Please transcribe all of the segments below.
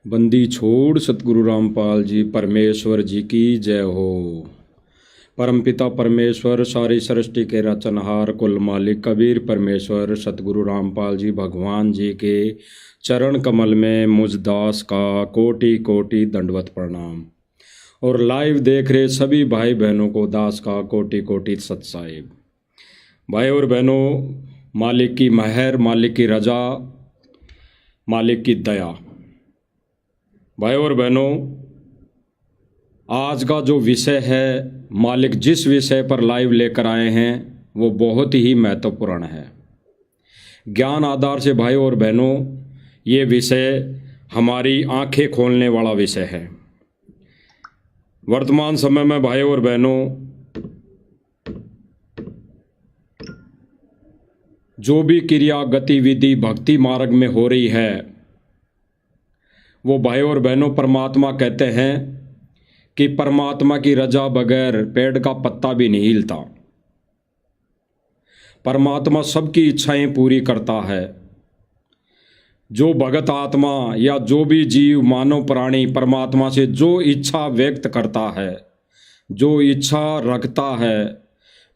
बंदी छोड़ सतगुरु रामपाल जी परमेश्वर जी की जय हो। परमपिता परमेश्वर सारी सृष्टि के रचनहार कुल मालिक कबीर परमेश्वर सतगुरु रामपाल जी भगवान जी के चरण कमल में मुझ दास का कोटि कोटि दंडवत प्रणाम। और लाइव देख रहे सभी भाई बहनों को दास का कोटि कोटि सत साहिब। भाई और बहनों, मालिक की महर, मालिक की रजा, मालिक की दया। भाई और बहनों, आज का जो विषय है, मालिक जिस विषय पर लाइव लेकर आए हैं वो बहुत ही महत्वपूर्ण है। ज्ञान आधार से भाई और बहनों, ये विषय हमारी आंखें खोलने वाला विषय है। वर्तमान समय में भाई और बहनों, जो भी क्रिया गतिविधि भक्ति मार्ग में हो रही है, वो भाई और बहनों परमात्मा कहते हैं कि परमात्मा की रजा बगैर पेड़ का पत्ता भी नहीं हिलता। परमात्मा सबकी इच्छाएं पूरी करता है। जो भगत आत्मा या जो भी जीव मानव प्राणी परमात्मा से जो इच्छा व्यक्त करता है, जो इच्छा रखता है,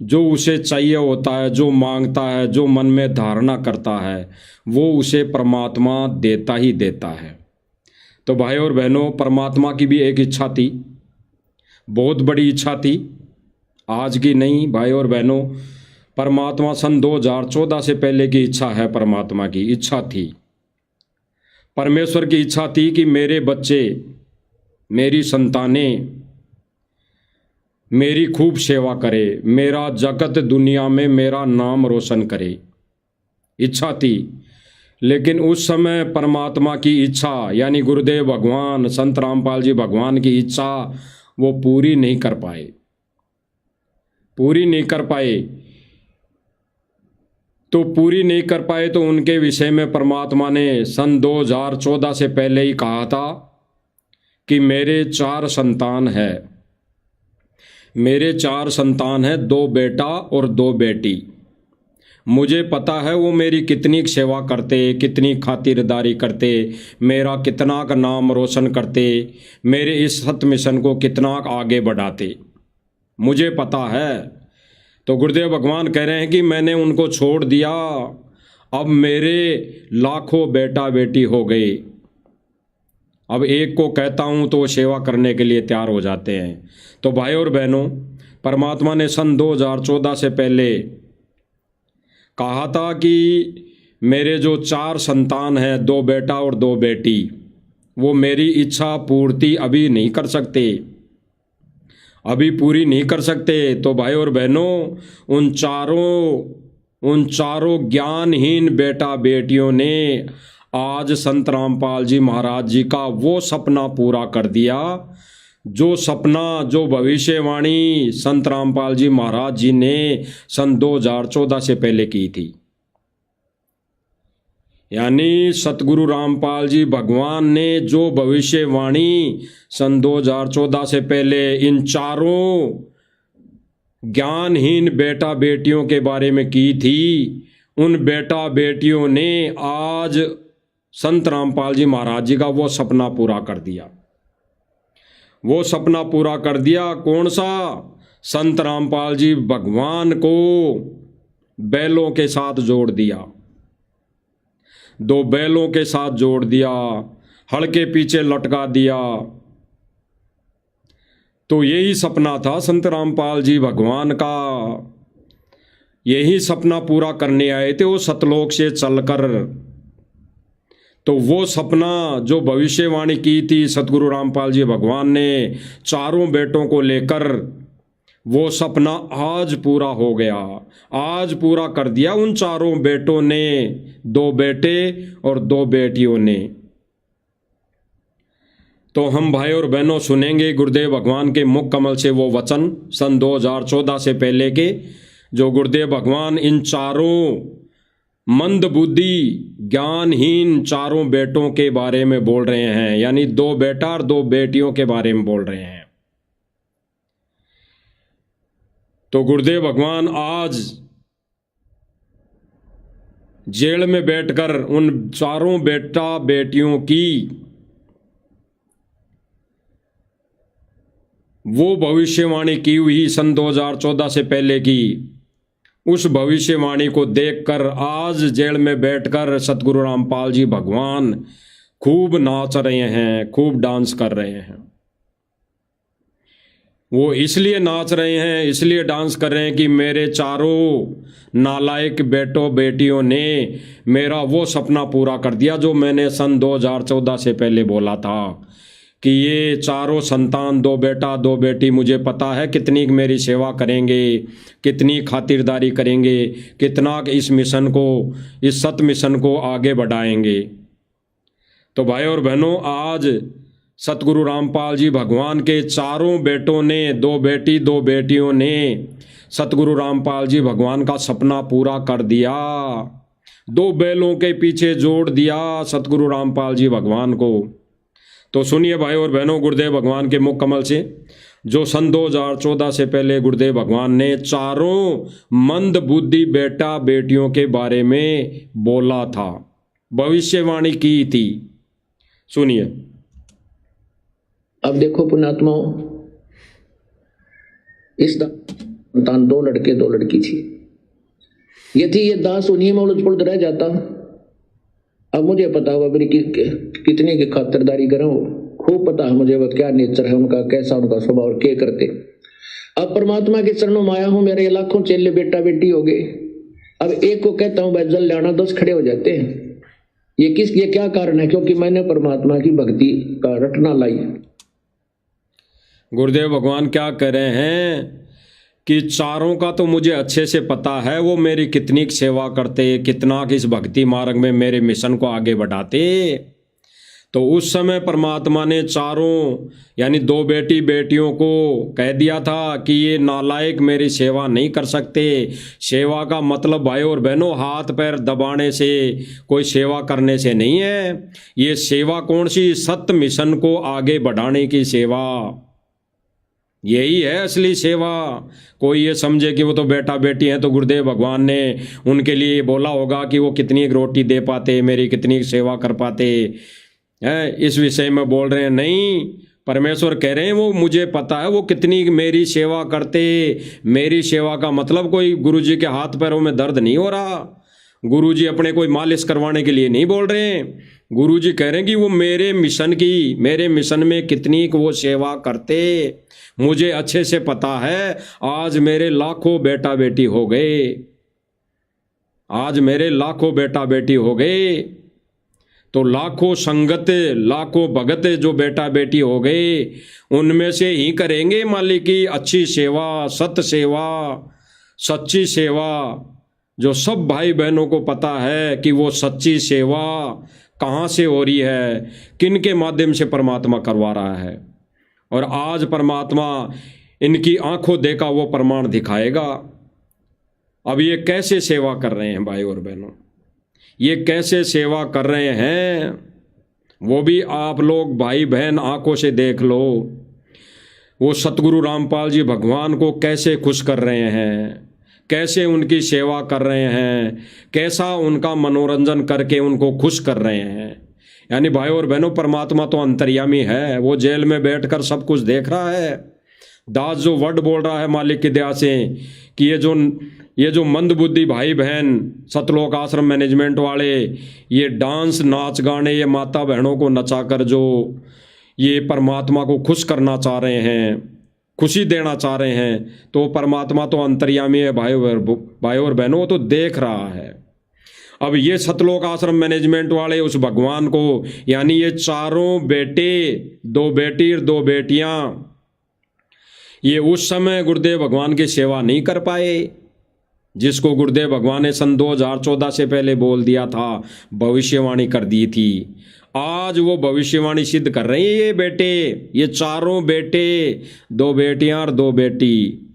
जो उसे चाहिए होता है, जो मांगता है, जो मन में धारणा करता है, वो उसे परमात्मा देता ही देता है। तो भाई और बहनों, परमात्मा की भी एक इच्छा थी, बहुत बड़ी इच्छा थी, आज की नहीं। भाई और बहनों, परमात्मा सन 2014 से पहले की इच्छा है। परमात्मा की इच्छा थी, परमेश्वर की इच्छा थी कि मेरे बच्चे, मेरी संतानें मेरी खूब सेवा करे, मेरा जगत दुनिया में मेरा नाम रोशन करे। इच्छा थी। लेकिन उस समय परमात्मा की इच्छा यानी गुरुदेव भगवान संत रामपाल जी भगवान की इच्छा वो पूरी नहीं कर पाए, पूरी नहीं कर पाए। तो पूरी नहीं कर पाए तो उनके विषय में परमात्मा ने सन 2014 से पहले ही कहा था कि मेरे 4 संतान है, मेरे 4 संतान है, 2 बेटा और 2 बेटी। मुझे पता है वो मेरी कितनी सेवा करते, कितनी खातिरदारी करते, मेरा कितना का नाम रोशन करते, मेरे इस सत मिशन को कितना आगे बढ़ाते, मुझे पता है। तो गुरुदेव भगवान कह रहे हैं कि मैंने उनको छोड़ दिया, अब मेरे लाखों बेटा बेटी हो गए। अब एक को कहता हूँ तो वो सेवा करने के लिए तैयार हो जाते हैं। तो भाई और बहनों, परमात्मा ने सन 2014 से पहले कहा था कि मेरे जो 4 संतान हैं, 2 बेटा और 2 बेटी, वो मेरी इच्छा पूर्ति अभी नहीं कर सकते, अभी पूरी नहीं कर सकते। तो भाई और बहनों, उन चारों ज्ञानहीन बेटा बेटियों ने आज संत रामपाल जी महाराज जी का वो सपना पूरा कर दिया, जो सपना, जो भविष्यवाणी संत रामपाल जी महाराज जी ने सन 2014 से पहले की थी। यानी सतगुरु रामपाल जी भगवान ने जो भविष्यवाणी सन 2014 से पहले इन चारों ज्ञानहीन बेटा बेटियों के बारे में की थी, उन बेटा बेटियों ने आज संत रामपाल जी महाराज जी का वो सपना पूरा कर दिया। वो सपना पूरा कर दिया कौन सा? संत रामपाल जी भगवान को बैलों के साथ जोड़ दिया, 2 बैलों के साथ जोड़ दिया, हल के पीछे लटका दिया। तो यही सपना था संत रामपाल जी भगवान का, यही सपना पूरा करने आए थे वो सतलोक से चलकर। तो वो सपना जो भविष्यवाणी की थी सतगुरु रामपाल जी भगवान ने चारों बेटों को लेकर, वो सपना आज पूरा हो गया, आज पूरा कर दिया उन चारों बेटों ने, 2 बेटे और 2 बेटियों ने। तो हम भाई और बहनों सुनेंगे गुरुदेव भगवान के मुख कमल से वो वचन सन 2014 से पहले के, जो गुरुदेव भगवान इन चारों मंद बुद्धि ज्ञानहीन चारों बेटों के बारे में बोल रहे हैं, यानी 2 बेटा और 2 बेटियों के बारे में बोल रहे हैं। तो गुरुदेव भगवान आज जेल में बैठकर उन चारों बेटा बेटियों की वो भविष्यवाणी की हुई सन 2014 से पहले की, उस भविष्यवाणी को देखकर आज जेल में बैठकर सतगुरु रामपाल जी भगवान खूब नाच रहे हैं, खूब डांस कर रहे हैं। वो इसलिए नाच रहे हैं, इसलिए डांस कर रहे हैं कि मेरे चारों नालायक बेटों बेटियों ने मेरा वो सपना पूरा कर दिया जो मैंने सन 2014 से पहले बोला था कि ये चारों संतान, दो बेटा दो बेटी, मुझे पता है कितनी मेरी सेवा करेंगे, कितनी खातिरदारी करेंगे, कितना इस मिशन को, इस सत मिशन को आगे बढ़ाएंगे। तो भाई और बहनों, आज सतगुरु रामपाल जी भगवान के चारों बेटों ने, दो बेटी दो बेटियों ने सतगुरु रामपाल जी भगवान का सपना पूरा कर दिया। दो बैलों के पीछे जोड़ दिया सतगुरु रामपाल जी भगवान को। तो सुनिए भाई और बहनों, गुरुदेव भगवान के मुख कमल से जो सन 2014 से पहले गुरुदेव भगवान ने चारों मंद बुद्धि बेटा बेटियों के बारे में बोला था, भविष्यवाणी की थी, सुनिए। अब देखो पुण्यात्माओं, इस संतान दो लड़के दो लड़की थी। यदि ये दास उन्हीं में उलझ पुलझ रह जाता, अब मुझे पता हुआ मेरी कितनी की खातिरदारी करूं, खूब पता है मुझे वह क्या नेचर है उनका, कैसा उनका स्वभाव और क्या करते। अब परमात्मा के चरणों में आया हूं, मेरे लाखों चेले बेटा बेटी हो गए। अब एक को कहता हूं भाई जल लाना, 10 खड़े हो जाते हैं। ये क्या कारण है? क्योंकि मैंने परमात्मा की भक्ति का रटना लाई। गुरुदेव भगवान क्या कह रहे हैं कि चारों का तो मुझे अच्छे से पता है, वो मेरी कितनी सेवा करते, कितना इस भक्ति मार्ग में मेरे मिशन को आगे बढ़ाते। तो उस समय परमात्मा ने चारों यानी दो बेटी बेटियों को कह दिया था कि ये नालायक मेरी सेवा नहीं कर सकते। सेवा का मतलब भाई और बहनों हाथ पैर दबाने से, कोई सेवा करने से नहीं है। ये सेवा कौन सी? सत्य मिशन को आगे बढ़ाने की सेवा, यही है असली सेवा। कोई ये समझे कि वो तो बेटा बेटी हैं तो गुरुदेव भगवान ने उनके लिए बोला होगा कि वो कितनी रोटी दे पाते, मेरी कितनी सेवा कर पाते हैं, इस विषय में बोल रहे हैं। नहीं, परमेश्वर कह रहे हैं वो मुझे पता है वो कितनी मेरी सेवा करते। मेरी सेवा का मतलब कोई गुरुजी के हाथ पैरों में दर्द नहीं हो रहा, गुरुजी अपने कोई मालिश करवाने के लिए नहीं बोल रहे हैं। गुरुजी कह रहे हैं कि वो मेरे मिशन में कितनी वो सेवा करते, मुझे अच्छे से पता है। आज मेरे लाखों बेटा बेटी हो गए, आज मेरे लाखों बेटा बेटी हो गए। तो लाखों संगत, लाखों भगत जो बेटा बेटी हो गए, उनमें से ही करेंगे मालिक की अच्छी सेवा, सत्य सेवा, सच्ची सेवा। जो सब भाई बहनों को पता है कि वो सच्ची सेवा कहाँ से हो रही है, किन के माध्यम से परमात्मा करवा रहा है। और आज परमात्मा इनकी आंखों देखा वो प्रमाण दिखाएगा। अब ये कैसे सेवा कर रहे हैं भाई और बहनों, ये कैसे सेवा कर रहे हैं, वो भी आप लोग भाई बहन आंखों से देख लो। वो सतगुरु रामपाल जी भगवान को कैसे खुश कर रहे हैं, कैसे उनकी सेवा कर रहे हैं, कैसा उनका मनोरंजन करके उनको खुश कर रहे हैं। यानी भाई और बहनों, परमात्मा तो अंतर्यामी है, वो जेल में बैठकर सब कुछ देख रहा है। दास जो वर्ड बोल रहा है मालिक की दया से कि ये जो मंद बुद्धि भाई बहन सतलोक आश्रम मैनेजमेंट वाले, ये डांस नाच गाने ये माता बहनों को नचाकर जो ये परमात्मा को खुश करना चाह रहे हैं, खुशी देना चाह रहे हैं, तो परमात्मा तो अंतर्यामी है भाई और बहनों, वो तो देख रहा है। अब ये सतलोक आश्रम मैनेजमेंट वाले उस भगवान को, यानी ये चारों बेटे, दो बेटी और दो बेटियां, ये उस समय गुरुदेव भगवान की सेवा नहीं कर पाए जिसको गुरुदेव भगवान ने सन 2014 से पहले बोल दिया था, भविष्यवाणी कर दी थी। आज वो भविष्यवाणी सिद्ध कर रहे हैं ये बेटे, ये चारों बेटे, दो बेटियां और दो बेटी,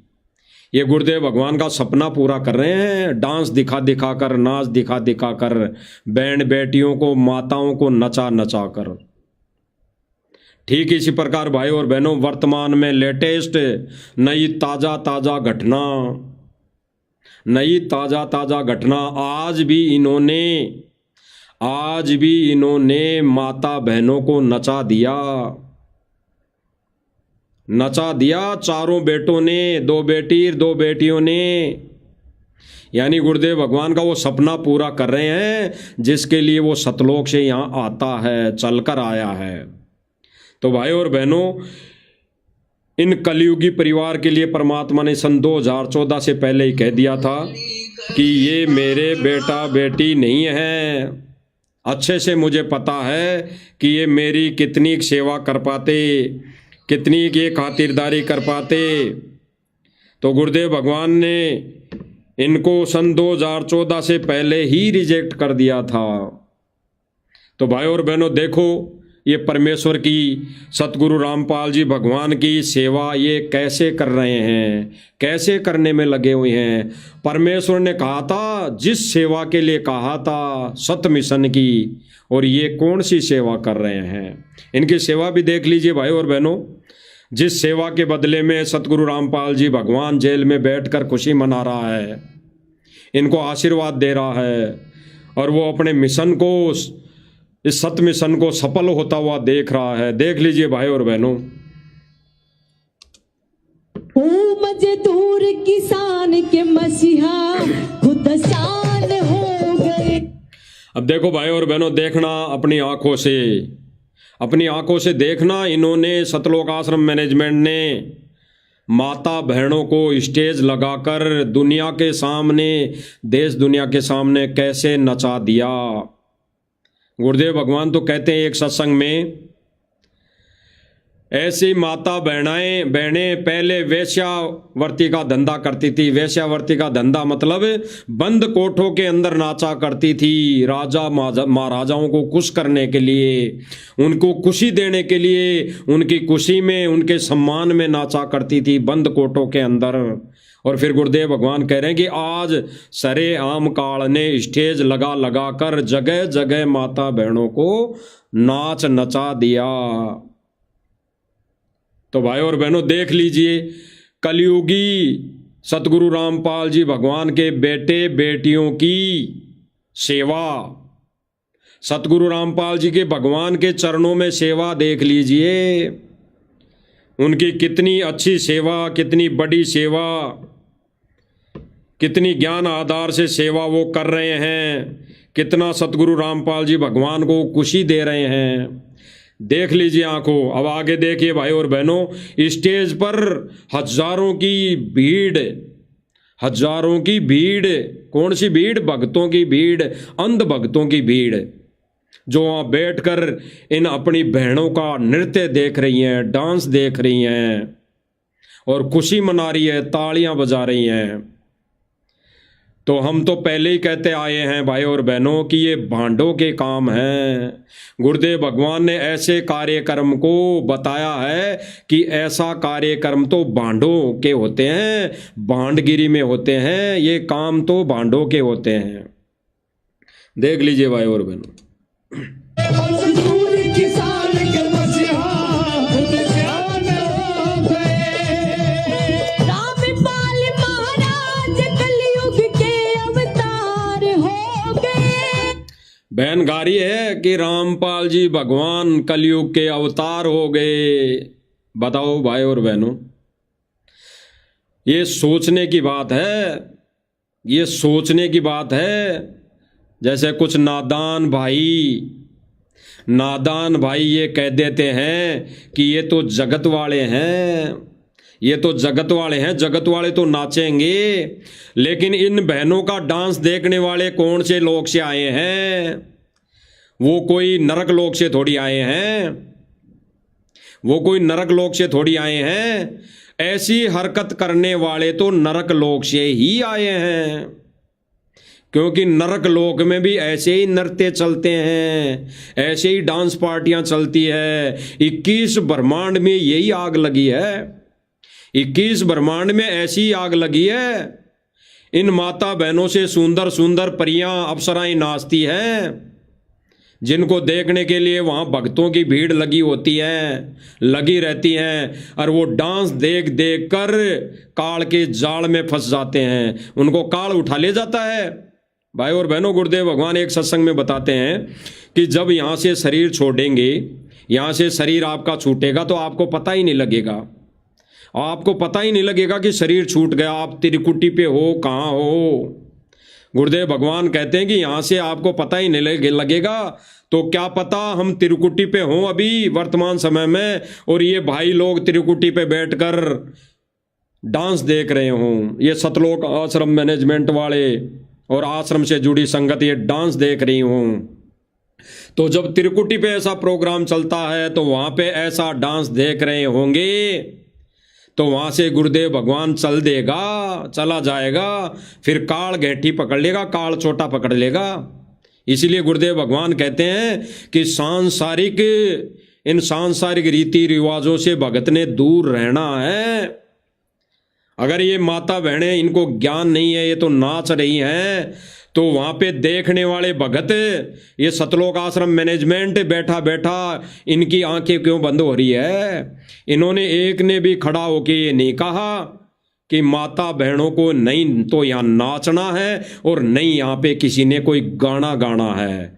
ये गुरुदेव भगवान का सपना पूरा कर रहे हैं। डांस दिखा दिखा कर, नाच दिखा दिखा कर, बैंड बेटियों को, माताओं को नचा नचा कर। ठीक इसी प्रकार भाई और बहनों, वर्तमान में लेटेस्ट नई ताजा ताजा घटना आज भी इन्होंने माता बहनों को नचा दिया। नचा दिया चारों बेटों ने, दो बेटी दो बेटियों ने। यानी गुरुदेव भगवान का वो सपना पूरा कर रहे हैं जिसके लिए वो सतलोक से यहाँ आता है, चलकर आया है। तो भाई और बहनों, इन कलयुगी परिवार के लिए परमात्मा ने सन 2014 से पहले ही कह दिया था कि ये मेरे बेटा बेटी नहीं है। अच्छे से मुझे पता है कि ये मेरी कितनी सेवा कर पाते, कितनी ये खातिरदारी कर पाते। तो गुरुदेव भगवान ने इनको सन 2014 से पहले ही रिजेक्ट कर दिया था। तो भाई और बहनों देखो, ये परमेश्वर की, सतगुरु रामपाल जी भगवान की सेवा ये कैसे कर रहे हैं, कैसे करने में लगे हुए हैं। परमेश्वर ने कहा था, जिस सेवा के लिए कहा था सत मिशन की, और ये कौन सी सेवा कर रहे हैं। इनकी सेवा भी देख लीजिए भाई और बहनों। जिस सेवा के बदले में सतगुरु रामपाल जी भगवान जेल में बैठकर खुशी मना रहा है, इनको आशीर्वाद दे रहा है, और वो अपने मिशन को, इस सत मिशन को सफल होता हुआ देख रहा है। देख लीजिए भाई और बहनों। मजदूर किसान के मसीहा खुद शान हो गए। अब देखो भाई और बहनों, देखना अपनी आंखों से देखना, इन्होंने सतलोक आश्रम मैनेजमेंट ने माता बहनों को स्टेज लगाकर दुनिया के सामने, देश दुनिया के सामने कैसे नचा दिया। गुरुदेव भगवान तो कहते हैं एक सत्संग में, ऐसी माता बहनें पहले वेश्यावर्ती का धंधा करती थी। वेश्यावर्ती का धंधा मतलब बंद कोठों के अंदर नाचा करती थी, राजा महाराजाओं को खुश करने के लिए, उनको खुशी देने के लिए, उनकी खुशी में, उनके सम्मान में नाचा करती थी बंद कोठों के अंदर। और फिर गुरुदेव भगवान कह रहे हैं कि आज सरे आम काल ने स्टेज लगा लगा कर जगह जगह माता बहनों को नाच नचा दिया। तो भाई और बहनों देख लीजिए, कलयुगी सतगुरु रामपाल जी भगवान के बेटे बेटियों की सेवा, सतगुरु रामपाल जी के भगवान के चरणों में सेवा देख लीजिए। उनकी कितनी अच्छी सेवा, कितनी बड़ी सेवा, कितनी ज्ञान आधार से सेवा वो कर रहे हैं, कितना सतगुरु रामपाल जी भगवान को खुशी दे रहे हैं। देख लीजिए आंखों। अब आगे देखिए भाई और बहनों, स्टेज पर हजारों की भीड़, कौन सी भीड़? भक्तों की भीड़, अंध भक्तों की भीड़, जो वहाँ बैठकर इन अपनी बहनों का नृत्य देख रही हैं, डांस देख रही हैं और खुशी मना रही है, तालियां बजा रही हैं। तो हम तो पहले ही कहते आए हैं भाई और बहनों कि ये भांडों के काम हैं। गुरुदेव भगवान ने ऐसे कार्यक्रम को बताया है कि ऐसा कार्यक्रम तो भांडों के होते हैं, भांडगिरी में होते हैं, ये काम तो भांडों के होते हैं। देख लीजिए भाई और बहनों। बहन गा रही है कि रामपाल जी भगवान कलयुग के अवतार हो गए। बताओ भाई और बहनों, ये सोचने की बात है, ये सोचने की बात है। जैसे कुछ नादान भाई ये कह देते हैं कि ये तो जगत वाले हैं, ये तो जगत वाले हैं, जगत वाले तो नाचेंगे। लेकिन इन बहनों का डांस देखने वाले कौन से लोग से आए हैं? वो कोई नरक लोक से थोड़ी आए हैं, वो कोई नरक लोक से थोड़ी आए हैं। ऐसी हरकत करने वाले तो नरक लोक से ही आए हैं, क्योंकि नरक लोक में भी ऐसे ही नृत्य चलते हैं, ऐसे ही डांस पार्टियां चलती है। 21 ब्रह्मांड में यही आग लगी है, 21 ब्रह्मांड में ऐसी आग लगी है। इन माता बहनों से सुंदर सुंदर परियां, अप्सराएं नाचती हैं, जिनको देखने के लिए वहाँ भक्तों की भीड़ लगी होती है, लगी रहती हैं, और वो डांस देख देख कर काल के जाल में फंस जाते हैं, उनको काल उठा ले जाता है। भाई और बहनों, गुरुदेव भगवान एक सत्संग में बताते हैं कि जब यहाँ से शरीर छोड़ेंगे, यहाँ से शरीर आपका छूटेगा तो आपको पता ही नहीं लगेगा। आपको पता ही नहीं लगेगा कि शरीर छूट गया, आप त्रिकुटी पे हो, कहाँ हो। गुरुदेव भगवान कहते हैं कि यहाँ से आपको पता ही नहीं लगेगा। तो क्या पता हम त्रिकुटी पे हों अभी वर्तमान समय में, और ये भाई लोग त्रिकुटी पे बैठकर डांस देख रहे हों, ये सतलोक आश्रम मैनेजमेंट वाले और आश्रम से जुड़ी संगत ये डांस देख रही हों। तो जब त्रिकुटी पे ऐसा प्रोग्राम चलता है तो वहाँ पे ऐसा डांस देख रहे होंगे, तो वहाँ से गुरुदेव भगवान चला जाएगा, फिर काल घेटी पकड़ लेगा, काल छोटा पकड़ लेगा। इसीलिए गुरुदेव भगवान कहते हैं कि इन सांसारिक रीति रिवाजों से भगत ने दूर रहना है। अगर ये माता बहनें इनको ज्ञान नहीं है, ये तो नाच रही हैं, तो वहाँ पे देखने वाले भगत, ये सतलोक आश्रम मैनेजमेंट बैठा बैठा इनकी आंखें क्यों बंद हो रही है? इन्होंने एक ने भी खड़ा होके ये नहीं कहा कि माता बहनों को नहीं तो यहाँ नाचना है और नहीं यहाँ पे किसी ने कोई गाना गाना है।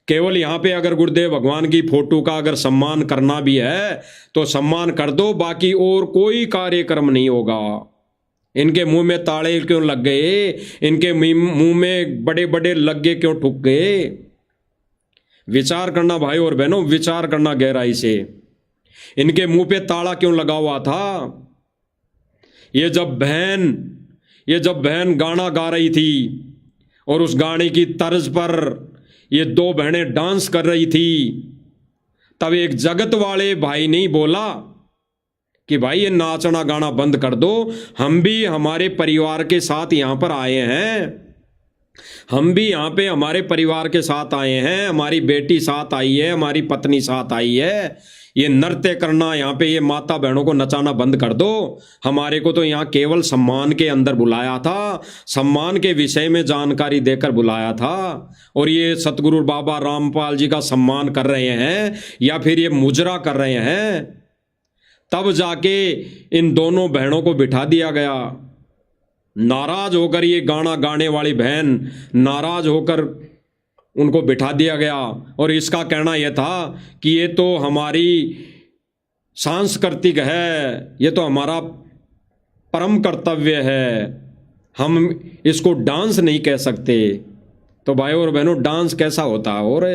केवल यहाँ पे अगर गुरुदेव भगवान की फोटो का अगर सम्मान करना भी है तो सम्मान कर दो, बाकी और कोई कार्यक्रम नहीं होगा। इनके मुंह में ताले क्यों लग गए? इनके मुंह में बड़े बड़े लग्गे क्यों ठुक गए? विचार करना भाई और बहनों, विचार करना गहराई से। इनके मुंह पे ताला क्यों लगा हुआ था? ये जब बहन गाना गा रही थी और उस गाने की तर्ज पर ये दो बहनें डांस कर रही थी, तब एक जगत वाले भाई नहीं बोला कि भाई ये नाचना गाना बंद कर दो, हम भी हमारे परिवार के साथ यहाँ पर आए हैं, हम भी यहाँ पे हमारे परिवार के साथ आए हैं, हमारी बेटी साथ आई है, हमारी पत्नी साथ आई है, ये नृत्य करना यहाँ पे ये माता बहनों को नचाना बंद कर दो। हमारे को तो यहाँ केवल सम्मान के अंदर बुलाया था, सम्मान के विषय में जानकारी देकर बुलाया था, और ये सतगुरु बाबा रामपाल जी का सम्मान कर रहे हैं या फिर ये मुजरा कर रहे हैं। तब जाके इन दोनों बहनों को बिठा दिया गया। नाराज होकर ये गाना गाने वाली बहन नाराज होकर उनको बिठा दिया गया, और इसका कहना यह था कि ये तो हमारी सांस्कृतिक है, ये तो हमारा परम कर्तव्य है, हम इसको डांस नहीं कह सकते। तो भाई और बहनों, डांस कैसा होता है और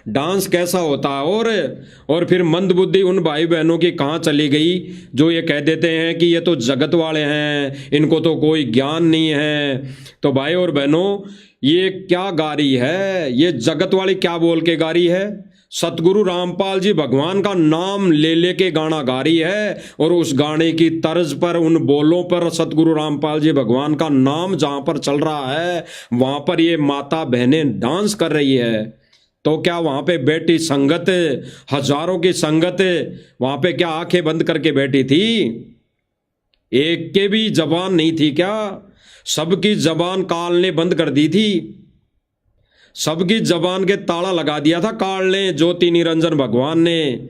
डांस कैसा होता है? और फिर मंदबुद्धि उन भाई बहनों की कहाँ चली गई जो ये कह देते हैं कि ये तो जगत वाले हैं, इनको तो कोई ज्ञान नहीं है। तो भाई और बहनों, ये क्या गा रही है? ये जगत वाली क्या बोल के गा रही है? सतगुरु रामपाल जी भगवान का नाम ले लेके गाना गा रही है, और उस गाने की तर्ज पर, उन बोलों पर सतगुरु रामपाल जी भगवान का नाम जहां पर चल रहा है वहां पर ये माता बहनें डांस कर रही है। तो क्या वहां पे बैठी संगत, हजारों की संगत वहां पे क्या आंखें बंद करके बैठी थी? एक के भी जबान नहीं थी क्या? सबकी जबान काल ने बंद कर दी थी, सबकी जबान के ताला लगा दिया था काल ने, ज्योति निरंजन भगवान ने।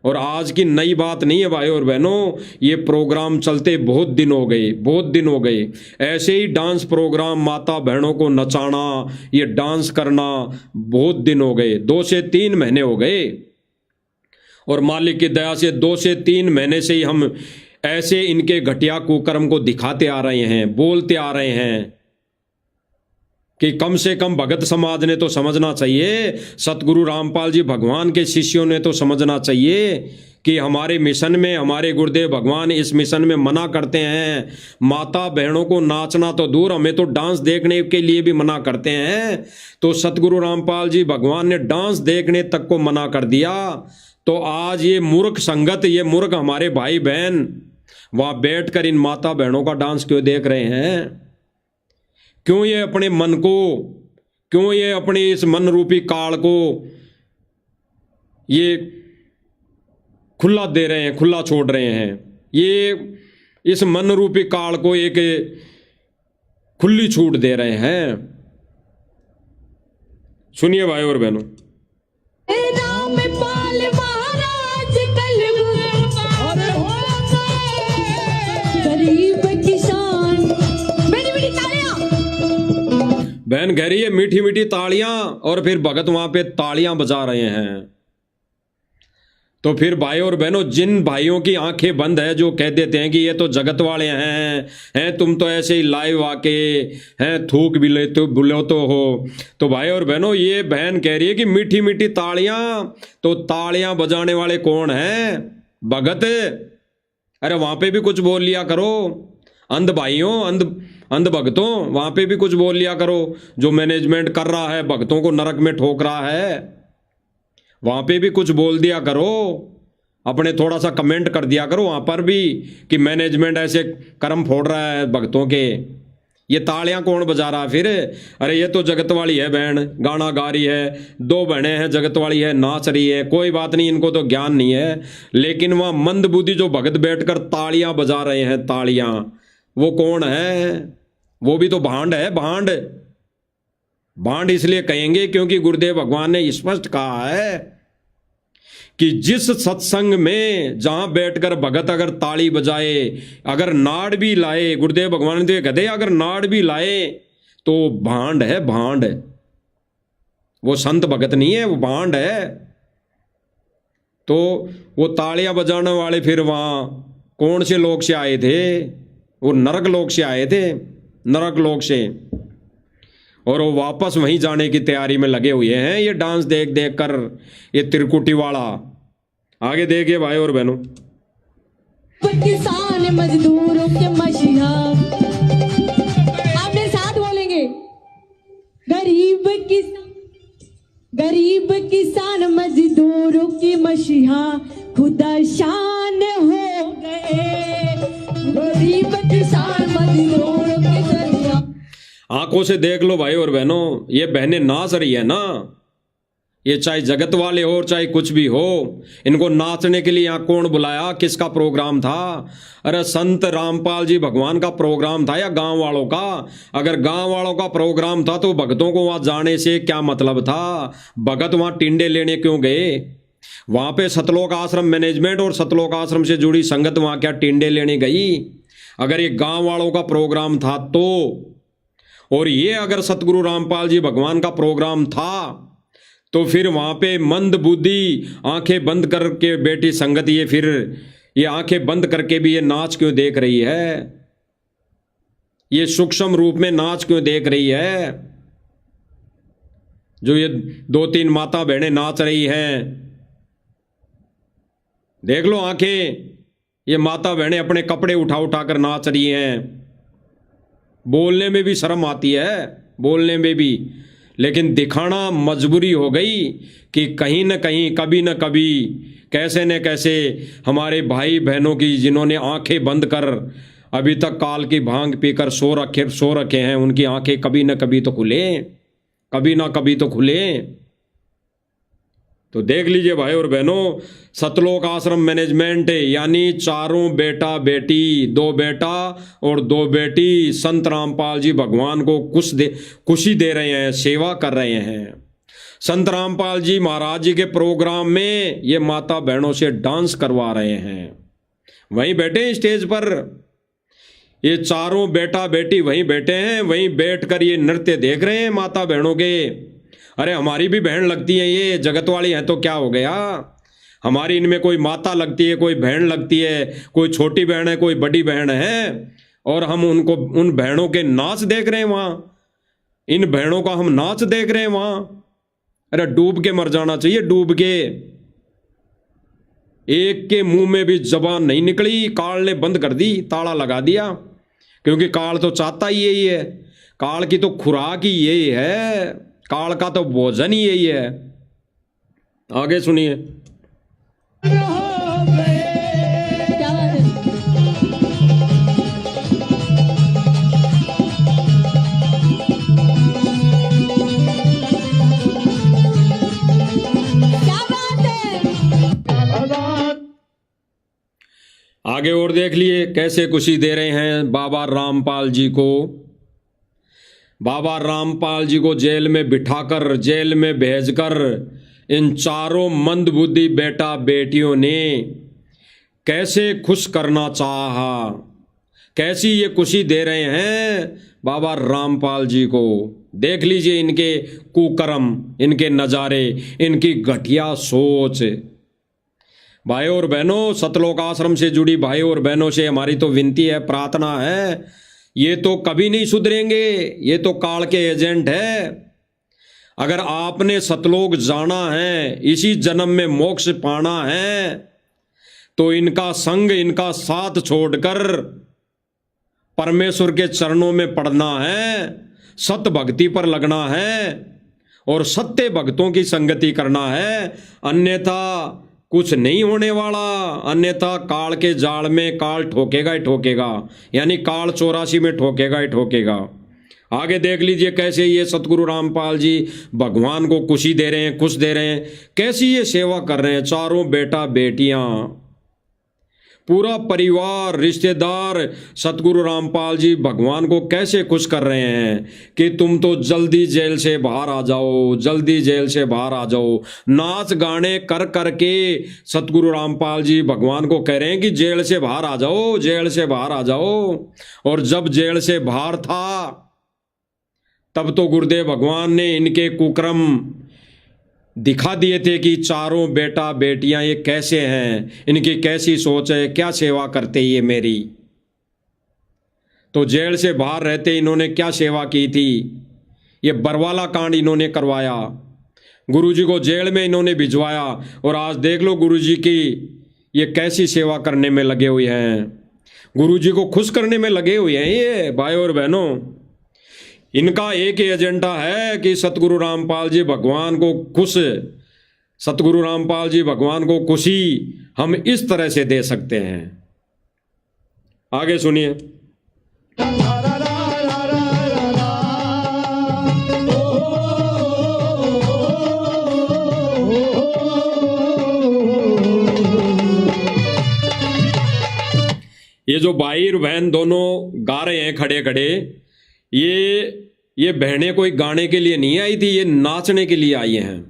और आज की नई बात नहीं है भाई और बहनों, ये प्रोग्राम चलते बहुत दिन हो गए। ऐसे ही डांस प्रोग्राम माता बहनों को नचाना, ये डांस करना बहुत दिन हो गए, 2 से 3 महीने हो गए। और मालिक की दया से 2 से 3 महीने से ही हम ऐसे इनके घटिया कुकर्म को दिखाते आ रहे हैं, बोलते आ रहे हैं कि कम से कम भगत समाज ने तो समझना चाहिए, सतगुरु रामपाल जी भगवान के शिष्यों ने तो समझना चाहिए कि हमारे मिशन में, हमारे गुरुदेव भगवान इस मिशन में मना करते हैं, माता बहनों को नाचना तो दूर, हमें तो डांस देखने के लिए भी मना करते हैं। तो सतगुरु रामपाल जी भगवान ने डांस देखने तक को मना कर दिया। तो आज ये मूर्ख संगत, ये मूर्ख हमारे भाई बहन वहां बैठकर इन माता बहनों का डांस क्यों देख रहे हैं? क्यों ये अपने मन को, क्यों ये अपने इस मन रूपी काल को ये खुला दे रहे हैं, खुला छोड़ रहे हैं? ये इस मन रूपी काल को एक खुली छूट दे रहे हैं। सुनिए भाई और बहनों, रामपाल महाराज गरीब किसान, बड़ी बड़ी तालियां। बहन कह रही है मीठी मीठी तालियां, और फिर भगत वहां पे तालियां बजा रहे हैं। तो फिर भाई और बहनों, जिन भाइयों की आंखें बंद है, जो कह देते हैं कि ये तो जगत वाले हैं तुम तो ऐसे ही लाइव आके हैं थूक भी लेते बुलो तो हो, तो भाई और बहनों ये बहन कह रही है कि मीठी मीठी तालियां, तो तालियां बजाने वाले कौन हैं? भगत। अरे वहां पे भी कुछ बोल लिया करो, अंध भाइयों, अंध भक्तों, वहां पे भी कुछ बोल लिया करो। जो मैनेजमेंट कर रहा है, भक्तों को नरक में ठोक रहा है, वहां पे भी कुछ बोल दिया करो, अपने थोड़ा सा कमेंट कर दिया करो वहां पर भी कि मैनेजमेंट ऐसे कर्म फोड़ रहा है भक्तों के। ये तालियां कौन बजा रहा फिर? अरे ये तो जगत वाली है बहन, गाना गा रही है, दो बहनें हैं, जगत वाली है, नाच रही है, कोई बात नहीं, इनको तो ज्ञान नहीं है। लेकिन वह मंद बुद्धि जो भगत बैठकर तालियां बजा रहे हैं, तालियां, वो कौन है? वो भी तो भांड है, भांड। भांड इसलिए कहेंगे क्योंकि गुरुदेव भगवान ने स्पष्ट कहा है कि जिस सत्संग में जहां बैठकर भगत अगर ताली बजाए, अगर नाड़ भी लाए, गुरुदेव भगवान ने तो ये कहते अगर नाड़ भी लाए तो भांड है, भांड। वो संत भगत नहीं है, वो भांड है। तो वो तालियां बजाने वाले फिर वहां कौन से लोक से आए थे? वो नरक लोक से आए थे, नरक लोक से, और वो वापस वहीं जाने की तैयारी में लगे हुए हैं, ये डांस देख देख कर, ये त्रिकुटी वाला। आगे देखिए भाई और बहनों, किसान मजदूरों के मसीहा, आप मेरे साथ बोलेंगे, गरीब किसान मजदूरों की मसीहा खुदा शान हो गए, गरीब किसान मजदूरों के मसीहा। आंखों से देख लो भाई और बहनों, ये बहनें नाच रही है ना, ये चाहे जगत वाले हो चाहे कुछ भी हो, इनको नाचने के लिए यहाँ कौन बुलाया? किसका प्रोग्राम था? अरे संत रामपाल जी भगवान का प्रोग्राम था या गांव वालों का? अगर गांव वालों का प्रोग्राम था तो भक्तों को वहां जाने से क्या मतलब था? भगत वहां टिंडे लेने क्यों गए? वहां पे सतलोक आश्रम मैनेजमेंट और सतलोक आश्रम से जुड़ी संगत वहां क्या टिंडे लेने गई? अगर ये गांव वालों का प्रोग्राम था तो, और ये अगर सतगुरु रामपाल जी भगवान का प्रोग्राम था तो फिर वहां पे मंद बुद्धि आंखें बंद करके बैठी संगत, ये फिर ये आंखें बंद करके भी ये नाच क्यों देख रही है? ये सूक्ष्म रूप में नाच क्यों देख रही है? जो ये 2-3 माता बहनें नाच रही हैं, देख लो आंखें, ये माता बहनें अपने कपड़े उठा उठा कर नाच रही हैं। बोलने में भी शर्म आती है, बोलने में भी, लेकिन दिखाना मजबूरी हो गई कि कहीं न कहीं, कभी न कभी, कैसे न कैसे हमारे भाई बहनों की जिन्होंने आंखें बंद कर अभी तक काल की भांग पीकर सो रखे हैं, उनकी आंखें कभी न कभी तो खुले, कभी ना कभी तो खुले। तो देख लीजिए भाई और बहनों, सतलोक आश्रम मैनेजमेंट यानी चारों बेटा बेटी, 2 बेटा और 2 बेटी संत रामपाल जी भगवान को खुशी दे रहे हैं, सेवा कर रहे हैं। संत रामपाल जी महाराज जी के प्रोग्राम में ये माता बहनों से डांस करवा रहे हैं, वहीं बैठे स्टेज पर, ये चारों बेटा बेटी वहीं बैठे हैं, वहीं बैठकर ये नृत्य देख रहे हैं माता बहनों के। अरे हमारी भी बहन लगती है, ये जगत वाली है तो क्या हो गया? हमारी इनमें कोई माता लगती है, कोई बहन लगती है, कोई छोटी बहन है, कोई बड़ी बहन है, और हम उनको, उन बहनों के नाच देख रहे हैं वहां, इन बहनों का हम नाच देख रहे हैं वहां। अरे डूब के मर जाना चाहिए, डूब के। एक के मुंह में भी जबान नहीं निकली, काल ने बंद कर दी, ताला लगा दिया, क्योंकि काल तो चाहता ही यही है, काल की तो खुराक ही यही है, काल का तो भोजन ही यही है। आगे सुनिए। आगे और देख लिए कैसे खुशी दे रहे हैं बाबा रामपाल जी को। बाबा रामपाल जी को जेल में बिठाकर, जेल में भेजकर इन चारों मंदबुद्धि बेटा बेटियों ने कैसे खुश करना चाहा, कैसी ये खुशी दे रहे हैं बाबा रामपाल जी को। देख लीजिए इनके कुकर्म, इनके नज़ारे, इनकी घटिया सोच। भाई और बहनों, सतलोक आश्रम से जुड़ी भाई और बहनों से हमारी तो विनती है, प्रार्थना है, ये तो कभी नहीं सुधरेंगे, ये तो काल के एजेंट है। अगर आपने सतलोक जाना है, इसी जन्म में मोक्ष पाना है, तो इनका संग, इनका साथ छोड़कर परमेश्वर के चरणों में पड़ना है, सत भक्ति पर लगना है और सत्य भक्तों की संगति करना है। अन्यथा कुछ नहीं होने वाला, अन्यथा काल के जाल में काल ठोकेगा ही ठोकेगा, यानी काल 84 में ठोकेगा ही ठोकेगा। आगे देख लीजिए कैसे ये सतगुरु रामपाल जी भगवान को खुशी दे रहे हैं, खुश दे रहे हैं, कैसी ये सेवा कर रहे हैं। चारों बेटा बेटियां, पूरा परिवार, रिश्तेदार सतगुरु रामपाल जी भगवान को कैसे खुश कर रहे हैं कि तुम तो जल्दी जेल से बाहर आ जाओ, जल्दी जेल से बाहर आ जाओ। नाच गाने कर करके सतगुरु रामपाल जी भगवान को कह रहे हैं कि जेल से बाहर आ जाओ, जेल से बाहर आ जाओ। और जब जेल से बाहर था तब तो गुरुदेव भगवान ने इनके कुकर्म दिखा दिए थे कि चारों बेटा बेटियां ये कैसे हैं, इनकी कैसी सोच है, क्या सेवा करते ये मेरी। तो जेल से बाहर रहते इन्होंने क्या सेवा की थी, ये बरवाला कांड इन्होंने करवाया, गुरुजी को जेल में इन्होंने भिजवाया। और आज देख लो गुरुजी की ये कैसी सेवा करने में लगे हुए हैं, गुरुजी को खुश करने में लगे हुए हैं ये भाई और बहनों। इनका एक ही एजेंडा है कि सतगुरु रामपाल जी भगवान को खुश, सतगुरु रामपाल जी भगवान को खुशी हम इस तरह से दे सकते हैं। आगे सुनिए। ये जो भाई और बहन दोनों गा रहे हैं खड़े खड़े, ये बहनें कोई गाने के लिए नहीं आई थी, ये नाचने के लिए आई हैं,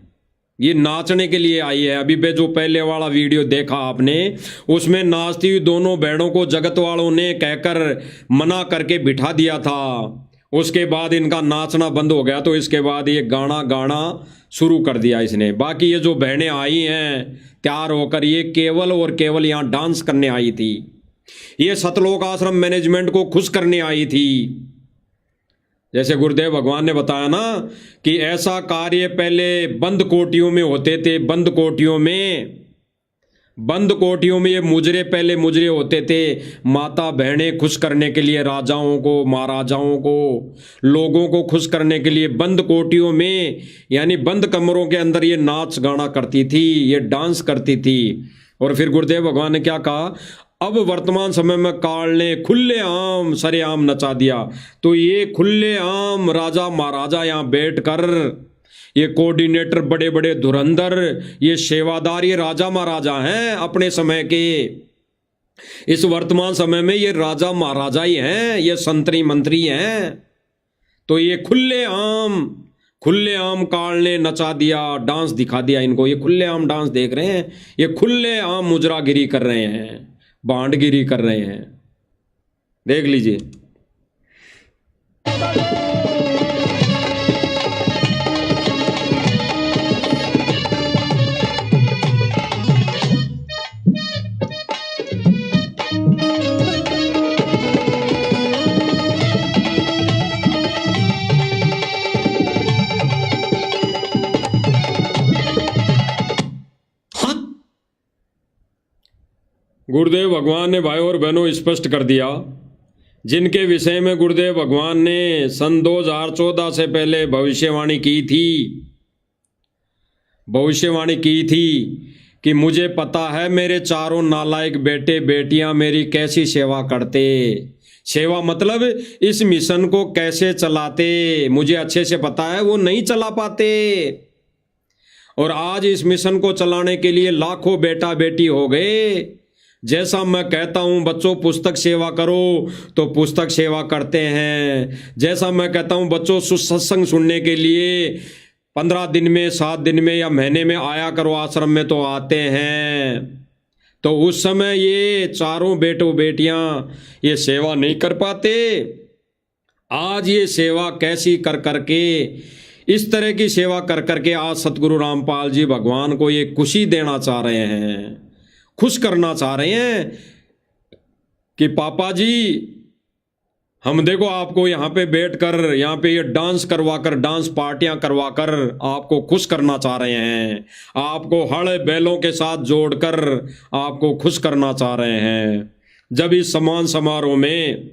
ये नाचने के लिए आई है। अभी जो पहले वाला वीडियो देखा आपने, उसमें नाचती हुई दोनों बहनों को जगत वालों ने कहकर मना करके बिठा दिया था। उसके बाद इनका नाचना बंद हो गया, तो इसके बाद ये गाना शुरू कर दिया इसने। बाकी ये जो बहनें आई हैं तैयार होकर, ये केवल और केवल यहाँ डांस करने आई थी, ये सतलोक आश्रम मैनेजमेंट को खुश करने आई थी। जैसे गुरुदेव भगवान ने बताया ना कि ऐसा कार्य पहले बंद कोठियों में होते थे, बंद कोठियों में ये मुजरे पहले मुजरे होते थे, माता बहनें खुश करने के लिए, राजाओं को, महाराजाओं को, लोगों को खुश करने के लिए बंद कोठियों में, यानी बंद कमरों के अंदर ये नाच गाना करती थी, ये डांस करती थी। और फिर गुरुदेव भगवान ने क्या कहा, अब वर्तमान समय में काल ने खुलेआम सरेआम नचा दिया। तो ये खुलेआम राजा महाराजा यहाँ बैठकर, ये कोऑर्डिनेटर, बड़े बड़े धुरंधर, ये सेवादार, ये राजा महाराजा हैं अपने समय के। इस वर्तमान समय में ये राजा महाराजा ही हैं, ये संतरी मंत्री हैं। तो ये खुलेआम काल ने नचा दिया, डांस दिखा दिया इनको। ये खुलेआम डांस देख रहे हैं, ये खुलेआम मुजरागिरी कर रहे हैं, बांडगिरी कर रहे हैं, देख लीजिए। गुरुदेव भगवान ने भाई और बहनों स्पष्ट कर दिया, जिनके विषय में गुरुदेव भगवान ने सन 2014 से पहले भविष्यवाणी की थी कि मुझे पता है मेरे चारों नालायक बेटे बेटियां मेरी कैसी सेवा करते। सेवा मतलब इस मिशन को कैसे चलाते, मुझे अच्छे से पता है वो नहीं चला पाते। और आज इस मिशन को चलाने के लिए लाखों बेटा बेटी हो गए। जैसा मैं कहता हूं बच्चों पुस्तक सेवा करो, तो पुस्तक सेवा करते हैं। जैसा मैं कहता हूं बच्चों सत्संग सुनने के लिए 15 दिन में, 7 दिन में या महीने में आया करो आश्रम में, तो आते हैं। तो उस समय ये चारों बेटों बेटियां ये सेवा नहीं कर पाते। आज ये सेवा कैसी कर करके, इस तरह की सेवा कर करके आज सतगुरु रामपाल जी भगवान को ये खुशी देना चाह रहे हैं, खुश करना चाह रहे हैं कि पापा जी हम देखो आपको यहाँ पे बैठ कर यहाँ पे ये डांस करवा कर, डांस पार्टियां करवा कर आपको खुश करना चाह रहे हैं, आपको हड़ बैलों के साथ जोड़कर आपको खुश करना चाह रहे हैं। जब इस सम्मान समारोह में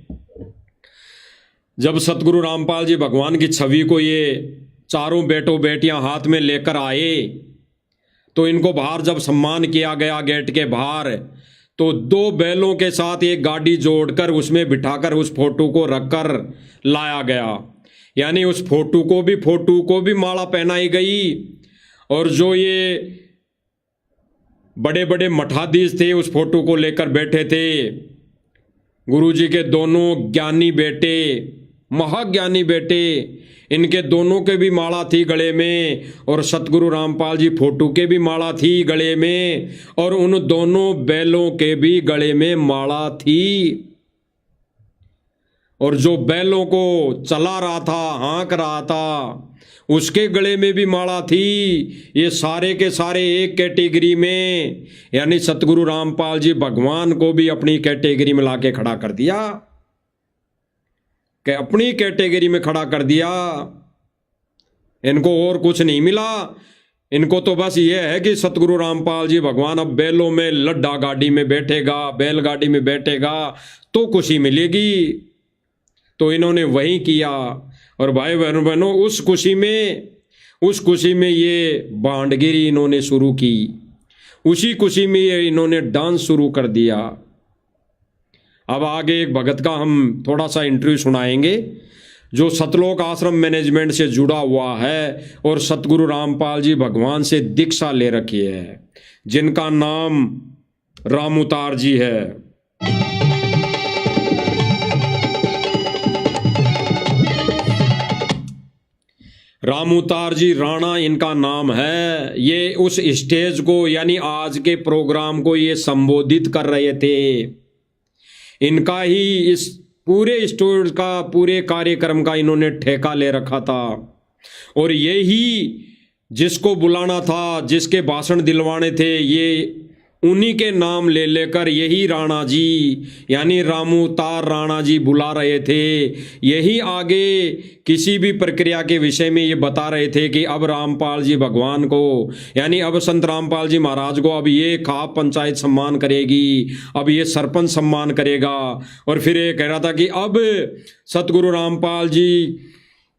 जब सतगुरु रामपाल जी भगवान की छवि को ये चारों बेटों बेटियां हाथ में लेकर आए, तो इनको बाहर जब सम्मान किया गया गेट के बाहर, तो 2 बैलों के साथ एक गाड़ी जोड़कर उसमें बिठाकर उस फोटो को रखकर लाया गया। यानी उस फोटो को भी माला पहनाई गई। और जो ये बड़े बड़े मठाधीश थे उस फोटो को लेकर बैठे थे, गुरुजी के दोनों ज्ञानी बेटे, महाज्ञानी बेटे, इनके दोनों के भी माला थी गले में, और सतगुरु रामपाल जी फोटो के भी माला थी गले में, और उन दोनों बैलों के भी गले में माला थी। और जो बैलों को चला रहा था, हाँक रहा था, उसके गले में भी माला थी। ये सारे के सारे एक कैटेगरी में, यानी सतगुरु रामपाल जी भगवान को भी अपनी कैटेगरी में लाके खड़ा कर दिया, कि अपनी कैटेगरी में खड़ा कर दिया। इनको और कुछ नहीं मिला, इनको तो बस ये है कि सतगुरु रामपाल जी भगवान अब बैलों में लड्डा गाड़ी में बैठेगा, बैलगाड़ी में बैठेगा तो खुशी मिलेगी। तो इन्होंने वही किया। और भाई बहनों उस खुशी में ये भांडगिरी इन्होंने शुरू की, उसी खुशी में ये इन्होंने डांस शुरू कर दिया। अब आगे एक भगत का हम थोड़ा सा इंटरव्यू सुनाएंगे जो सतलोक आश्रम मैनेजमेंट से जुड़ा हुआ है और सतगुरु रामपाल जी भगवान से दीक्षा ले रखी है, जिनका नाम रामउतार जी है। रामउतार जी राणा इनका नाम है। ये उस स्टेज को यानी आज के प्रोग्राम को ये संबोधित कर रहे थे। इनका ही इस पूरे स्टेज का, पूरे कार्यक्रम का इन्होंने ठेका ले रखा था। और यही जिसको बुलाना था, जिसके भाषण दिलवाने थे, ये उन्हीं के नाम ले लेकर यही राणा जी यानी रामउतार राणा जी बुला रहे थे। यही आगे किसी भी प्रक्रिया के विषय में ये बता रहे थे कि अब रामपाल जी भगवान को यानी अब संत रामपाल जी महाराज को अब ये खाप पंचायत सम्मान करेगी, अब ये सरपंच सम्मान करेगा। और फिर ये कह रहा था कि अब सतगुरु रामपाल जी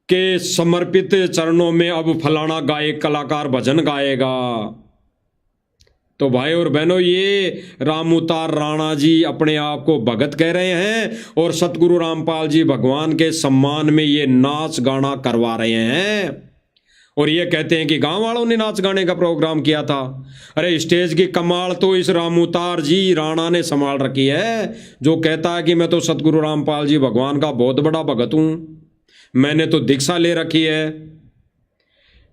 के समर्पित चरणों में अब फलाना गायक कलाकार भजन गाएगा। तो भाई और बहनों, ये रामउतार राणा जी अपने आप को भगत कह रहे हैं और सतगुरु रामपाल जी भगवान के सम्मान में ये नाच गाना करवा रहे हैं। और ये कहते हैं कि गांव वालों ने नाच गाने का प्रोग्राम किया था। अरे स्टेज की कमाल तो इस रामउतार जी राणा ने संभाल रखी है, जो कहता है कि मैं तो सतगुरु रामपाल जी भगवान का बहुत बड़ा भगत हूं, मैंने तो दीक्षा ले रखी है।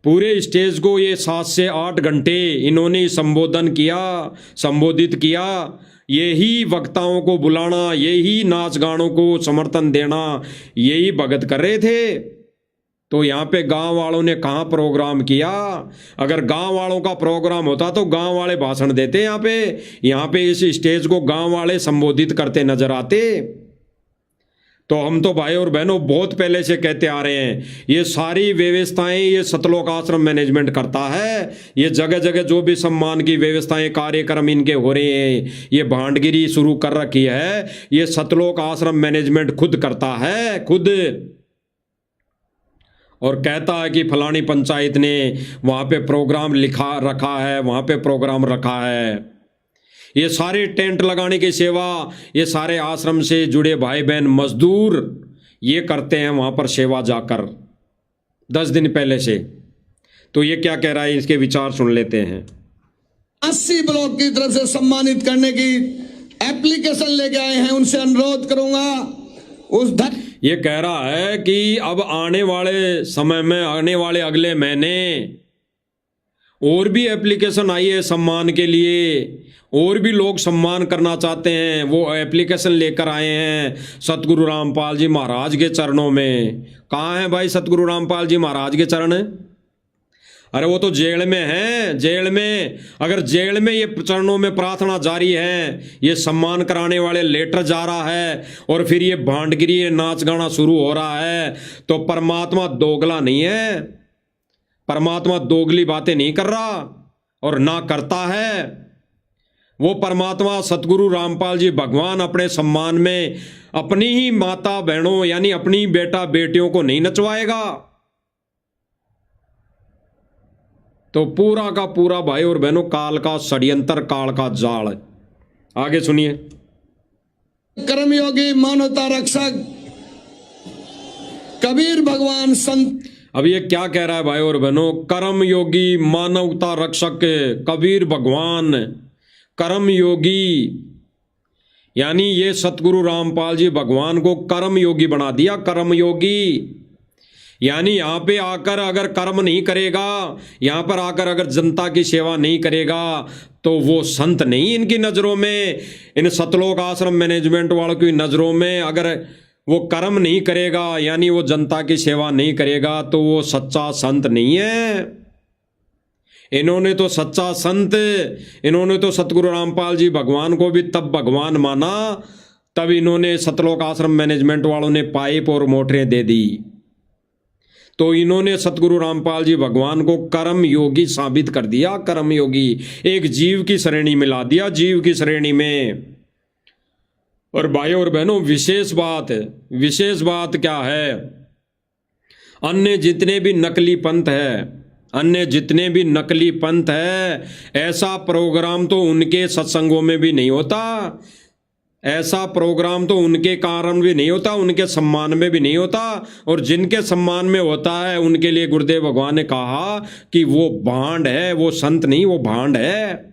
पूरे स्टेज को ये 7 से 8 घंटे इन्होंने संबोधित किया। यही वक्ताओं को बुलाना, यही नाच गानों को समर्थन देना, यही भगत कर रहे थे। तो यहाँ पे गांव वालों ने कहाँ प्रोग्राम किया? अगर गांव वालों का प्रोग्राम होता तो गांव वाले भाषण देते। यहाँ पे इस स्टेज को गांव वाले संबोधित करते नजर आते। तो हम तो भाई और बहनों बहुत पहले से कहते आ रहे हैं, ये सारी व्यवस्थाएं ये सतलोक आश्रम मैनेजमेंट करता है। ये जगह जगह जो भी सम्मान की व्यवस्थाएं, कार्यक्रम इनके हो रहे हैं, ये भांडगिरी शुरू कर रखी है, ये सतलोक आश्रम मैनेजमेंट खुद करता है, खुद। और कहता है कि फलानी पंचायत ने वहाँ पे प्रोग्राम रखा है, वहाँ पे प्रोग्राम रखा है। ये सारे टेंट लगाने की सेवा ये सारे आश्रम से जुड़े भाई बहन मजदूर ये करते हैं वहाँ पर सेवा जाकर 10 दिन पहले से। तो ये क्या कह रहा है, इसके विचार सुन लेते हैं। 80 ब्लॉक की तरफ से सम्मानित करने की एप्लीकेशन लेके आए हैं, उनसे अनुरोध करूंगा उस ये कह रहा है कि अब आने वाले समय में, आने वाले अगले महीने और भी एप्लीकेशन आई है सम्मान के लिए, और भी लोग सम्मान करना चाहते हैं, वो एप्लीकेशन लेकर आए हैं सतगुरु रामपाल जी महाराज के चरणों में। कहाँ है भाई सतगुरु रामपाल जी महाराज के चरण? अरे वो तो जेल में है, जेल में। अगर जेल में ये चरणों में प्रार्थना जारी है, ये सम्मान कराने वाले लेटर जा रहा है और फिर ये भांडगिरी, ये नाच गाना शुरू हो रहा है, तो परमात्मा दोगला नहीं है। परमात्मा दोगली बातें नहीं कर रहा और ना करता है। वो परमात्मा सतगुरु रामपाल जी भगवान अपने सम्मान में अपनी ही माता बहनों यानी अपनी बेटा बेटियों को नहीं नचवाएगा। तो पूरा का पूरा भाई और बहनों काल का षड्यंत्र, काल का जाल। आगे सुनिए। कर्मयोगी मानवता रक्षक कबीर भगवान संत। अब ये क्या कह रहा है भाई और बहनों? कर्म योगी मानवता रक्षक कबीर भगवान, कर्म योगी यानी ये सतगुरु रामपाल जी भगवान को कर्म योगी बना दिया। कर्म योगी यानी यहाँ पे आकर अगर कर्म नहीं करेगा, यहाँ पर आकर अगर जनता की सेवा नहीं करेगा, तो वो संत नहीं इनकी नज़रों में। इन सतलोक आश्रम मैनेजमेंट वालों की नज़रों में अगर वो कर्म नहीं करेगा यानी वो जनता की सेवा नहीं करेगा, तो वो सच्चा संत नहीं है। इन्होंने तो सच्चा संत, इन्होंने तो सतगुरु रामपाल जी भगवान को भी तब भगवान माना, तब इन्होंने सतलोक आश्रम मैनेजमेंट वालों ने पाइप और मोटरें दे दी। तो इन्होंने सतगुरु रामपाल जी भगवान को कर्म योगी साबित कर दिया। कर्म योगी एक जीव की श्रेणी में ला दिया, जीव की श्रेणी में। और भाई और बहनों विशेष बात क्या है? अन्य जितने भी नकली पंथ है, अन्य जितने भी नकली पंथ है, ऐसा प्रोग्राम तो उनके सत्संगों में भी नहीं होता, ऐसा प्रोग्राम तो उनके कारण भी नहीं होता, उनके सम्मान में भी नहीं होता। और जिनके सम्मान में होता है उनके लिए गुरुदेव भगवान ने कहा कि वो भांड है, वो संत नहीं, वो भांड है।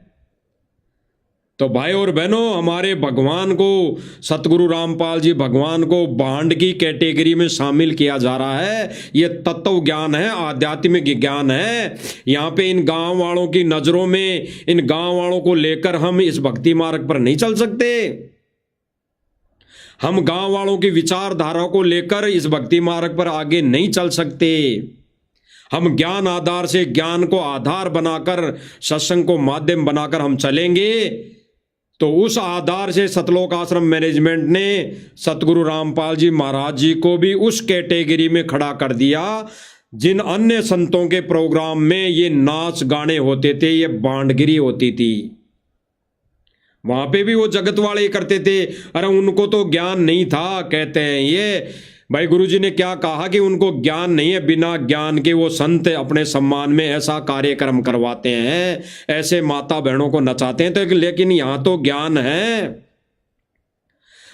तो भाई और बहनों हमारे भगवान को, सतगुरु रामपाल जी भगवान को भांड की कैटेगरी में शामिल किया जा रहा है। ये तत्व ज्ञान है, आध्यात्मिक ज्ञान है। यहाँ पे इन गांव वालों की नजरों में, इन गांव वालों को लेकर हम इस भक्ति मार्ग पर नहीं चल सकते। हम गांव वालों की विचारधारा को लेकर इस भक्ति मार्ग पर आगे नहीं चल सकते। हम ज्ञान आधार से, ज्ञान को आधार बनाकर, सत्संग को माध्यम बनाकर हम चलेंगे, तो उस आधार से सतलोक आश्रम मैनेजमेंट ने सतगुरु रामपाल जी महाराज जी को भी उस कैटेगरी में खड़ा कर दिया। जिन अन्य संतों के प्रोग्राम में ये नाच गाने होते थे, ये बांडगिरी होती थी, वहां पे भी वो जगत वाले ही करते थे। अरे उनको तो ज्ञान नहीं था, कहते हैं ये भाई। गुरुजी ने क्या कहा कि उनको ज्ञान नहीं है, बिना ज्ञान के वो संत अपने सम्मान में ऐसा कार्यक्रम करवाते हैं, ऐसे माता बहनों को नचाते हैं। तो लेकिन यहाँ तो ज्ञान है।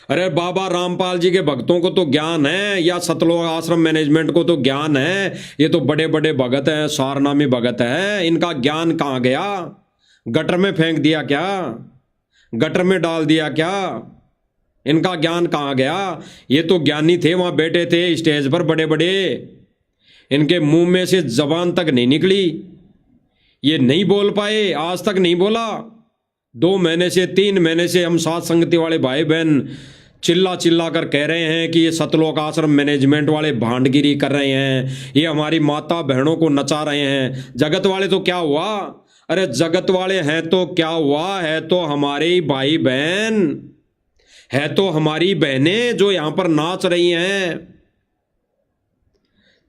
अरे बाबा रामपाल जी के भक्तों को तो ज्ञान है, या सतलोक आश्रम मैनेजमेंट को तो ज्ञान है। ये तो बड़े बड़े भगत हैं, सारनामी भगत है, इनका ज्ञान कहाँ गया? गटर में फेंक दिया क्या? गटर में डाल दिया क्या? इनका ज्ञान कहाँ गया? ये तो ज्ञानी थे, वहाँ बैठे थे स्टेज पर बड़े बड़े, इनके मुंह में से जबान तक नहीं निकली, ये नहीं बोल पाए, आज तक नहीं बोला। 2 महीने से 3 महीने से हम साथ संगति वाले भाई बहन चिल्ला चिल्ला कर कह रहे हैं कि ये सतलोक आश्रम मैनेजमेंट वाले भांडगिरी कर रहे हैं, ये हमारी माता बहनों को नचा रहे हैं। जगत वाले तो क्या हुआ? अरे जगत वाले हैं तो क्या हुआ? है तो हमारे ही भाई बहन, है तो हमारी बहनें जो यहां पर नाच रही हैं।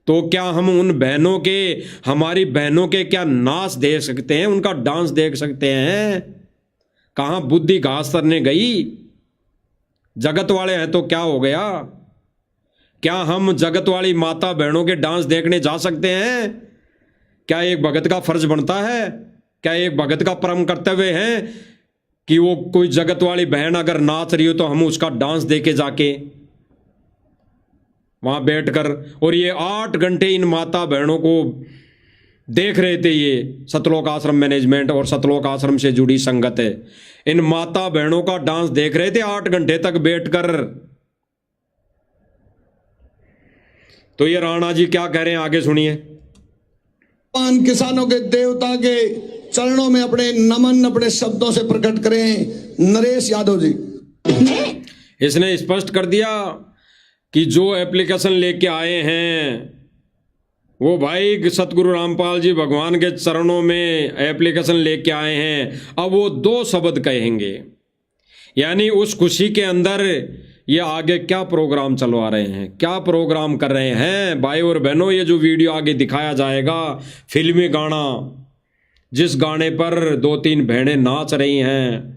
तो क्या हम उन बहनों के, हमारी बहनों के क्या नाच देख सकते हैं, उनका डांस देख सकते हैं? कहां बुद्धि घास करने गई? जगत वाले हैं तो क्या हो गया? क्या हम जगत वाली माता बहनों के डांस देखने जा सकते हैं? क्या एक भगत का फर्ज बनता है? क्या एक भगत का परम कर्तव्य है कि वो कोई जगत वाली बहन अगर नाच रही हो तो हम उसका डांस देके जाके वहां बैठकर? और ये 8 घंटे इन माता बहनों को देख रहे थे, ये सतलोक आश्रम मैनेजमेंट और सतलोक आश्रम से जुड़ी संगत है, इन माता बहनों का डांस देख रहे थे 8 घंटे तक बैठकर। तो ये राणा जी क्या कह रहे हैं, आगे सुनिए। किसानों के देवता के चरणों में अपने नमन अपने शब्दों से प्रकट करें। नरेश यादव जी, इसने स्पष्ट कर दिया कि जो एप्लीकेशन लेके आए हैं वो भाई सतगुरु रामपाल जी भगवान के चरणों में एप्लीकेशन लेके आए हैं, अब वो 2 शब्द कहेंगे। यानी उस खुशी के अंदर ये आगे क्या प्रोग्राम चलवा रहे हैं, क्या प्रोग्राम कर रहे हैं भाई और बहनों। ये जो वीडियो आगे दिखाया जाएगा, फिल्मी गाना, जिस गाने पर 2-3 बहनें नाच रही हैं,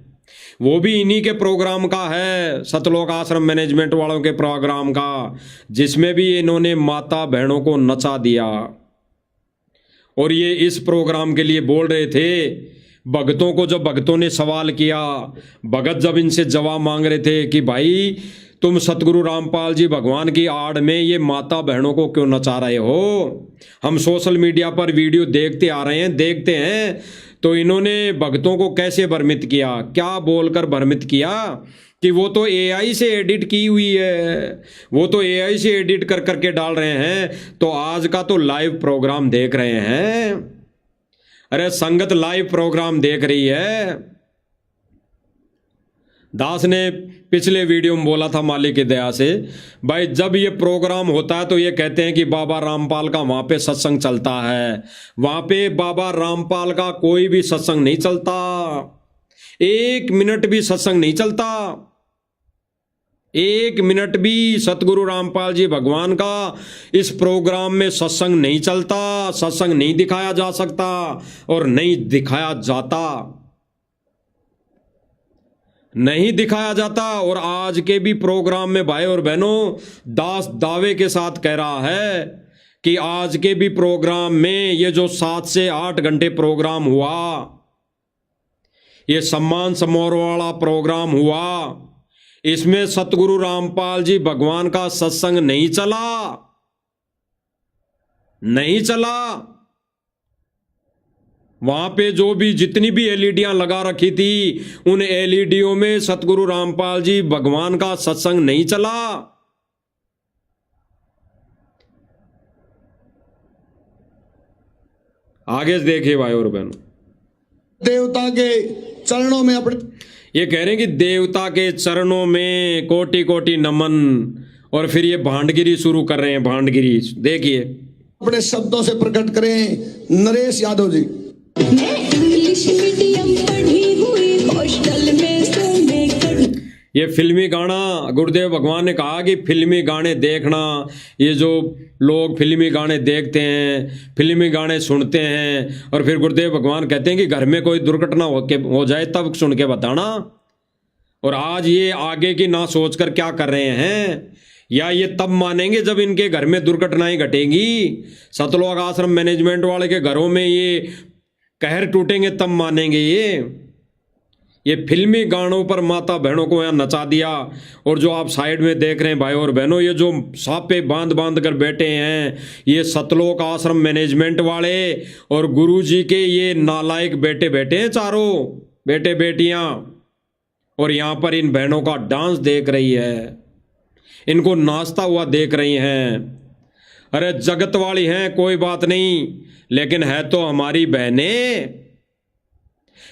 वो भी इन्हीं के प्रोग्राम का है, सतलोक आश्रम मैनेजमेंट वालों के प्रोग्राम का, जिसमें भी इन्होंने माता बहनों को नचा दिया। और ये इस प्रोग्राम के लिए बोल रहे थे भगतों को। जब भगतों ने सवाल किया, भगत जब इनसे जवाब मांग रहे थे कि भाई तुम सतगुरु रामपाल जी भगवान की आड़ में ये माता बहनों को क्यों नचा रहे हो, हम सोशल मीडिया पर वीडियो देखते आ रहे हैं, देखते हैं, तो इन्होंने भक्तों को कैसे भ्रमित किया, क्या बोलकर भ्रमित किया कि वो तो एआई से एडिट की हुई है, वो तो एआई से एडिट कर करके डाल रहे हैं। तो आज का तो लाइव प्रोग्राम देख रहे हैं। अरे संगत लाइव प्रोग्राम देख रही है। दास ने पिछले वीडियो में बोला था मालिक की दया से, भाई जब ये प्रोग्राम होता है तो ये कहते हैं कि बाबा रामपाल का वहां पे सत्संग चलता है। वहां पे बाबा रामपाल का कोई भी सत्संग नहीं चलता, 1 मिनट भी सत्संग नहीं चलता, 1 मिनट भी सतगुरु रामपाल जी भगवान का इस प्रोग्राम में सत्संग नहीं चलता, सत्संग नहीं दिखाया जा सकता और नहीं दिखाया जाता, नहीं दिखाया जाता। और आज के भी प्रोग्राम में भाई और बहनों, दास दावे के साथ कह रहा है कि आज के भी प्रोग्राम में ये जो 7 से 8 घंटे प्रोग्राम हुआ, ये सम्मान समारोह वाला प्रोग्राम हुआ, इसमें सतगुरु रामपाल जी भगवान का सत्संग नहीं चला, नहीं चला। वहां पे जो भी जितनी भी एलईडियां लगा रखी थी, उन एलईडियों में सतगुरु रामपाल जी भगवान का सत्संग नहीं चला। आगे देखिए भाई और बहनों, देवता के चरणों में अपने, ये कह रहे हैं कि देवता के चरणों में कोटि कोटि नमन, और फिर ये भांडगिरी शुरू कर रहे हैं। भांडगिरी देखिए, अपने शब्दों से प्रकट करें नरेश यादव जी। मैं इंग्लिश मीडियम पढ़ी हुई, हॉस्टल में सोने कड़ी। ये फिल्मी गाना, गुरुदेव भगवान ने कहा कि फिल्मी गाने देखना, ये जो लोग फिल्मी गाने देखते हैं, फिल्मी गाने सुनते हैं, और फिर गुरुदेव भगवान कहते हैं कि घर में कोई दुर्घटना हो जाए तब सुन के बताना। और आज ये आगे की ना सोचकर क्या कर रहे हैं, या ये तब मानेंगे जब इनके घर में दुर्घटनाएं घटेंगी। सतलोक आश्रम मैनेजमेंट वाले के घरों में ये कहर टूटेंगे तब मानेंगे। ये फिल्मी गानों पर माता बहनों को यहाँ नचा दिया। और जो आप साइड में देख रहे हैं भाई और बहनों, ये जो सापे बांध बांध कर बैठे हैं, ये सतलोक आश्रम मैनेजमेंट वाले और गुरुजी के ये नालायक बेटे बैठे हैं, चारों बेटे बेटियां, और यहाँ पर इन बहनों का डांस देख रही है, इनको नाचता हुआ देख रही हैं। अरे जगत वाली हैं कोई बात नहीं, लेकिन है तो हमारी बहनें,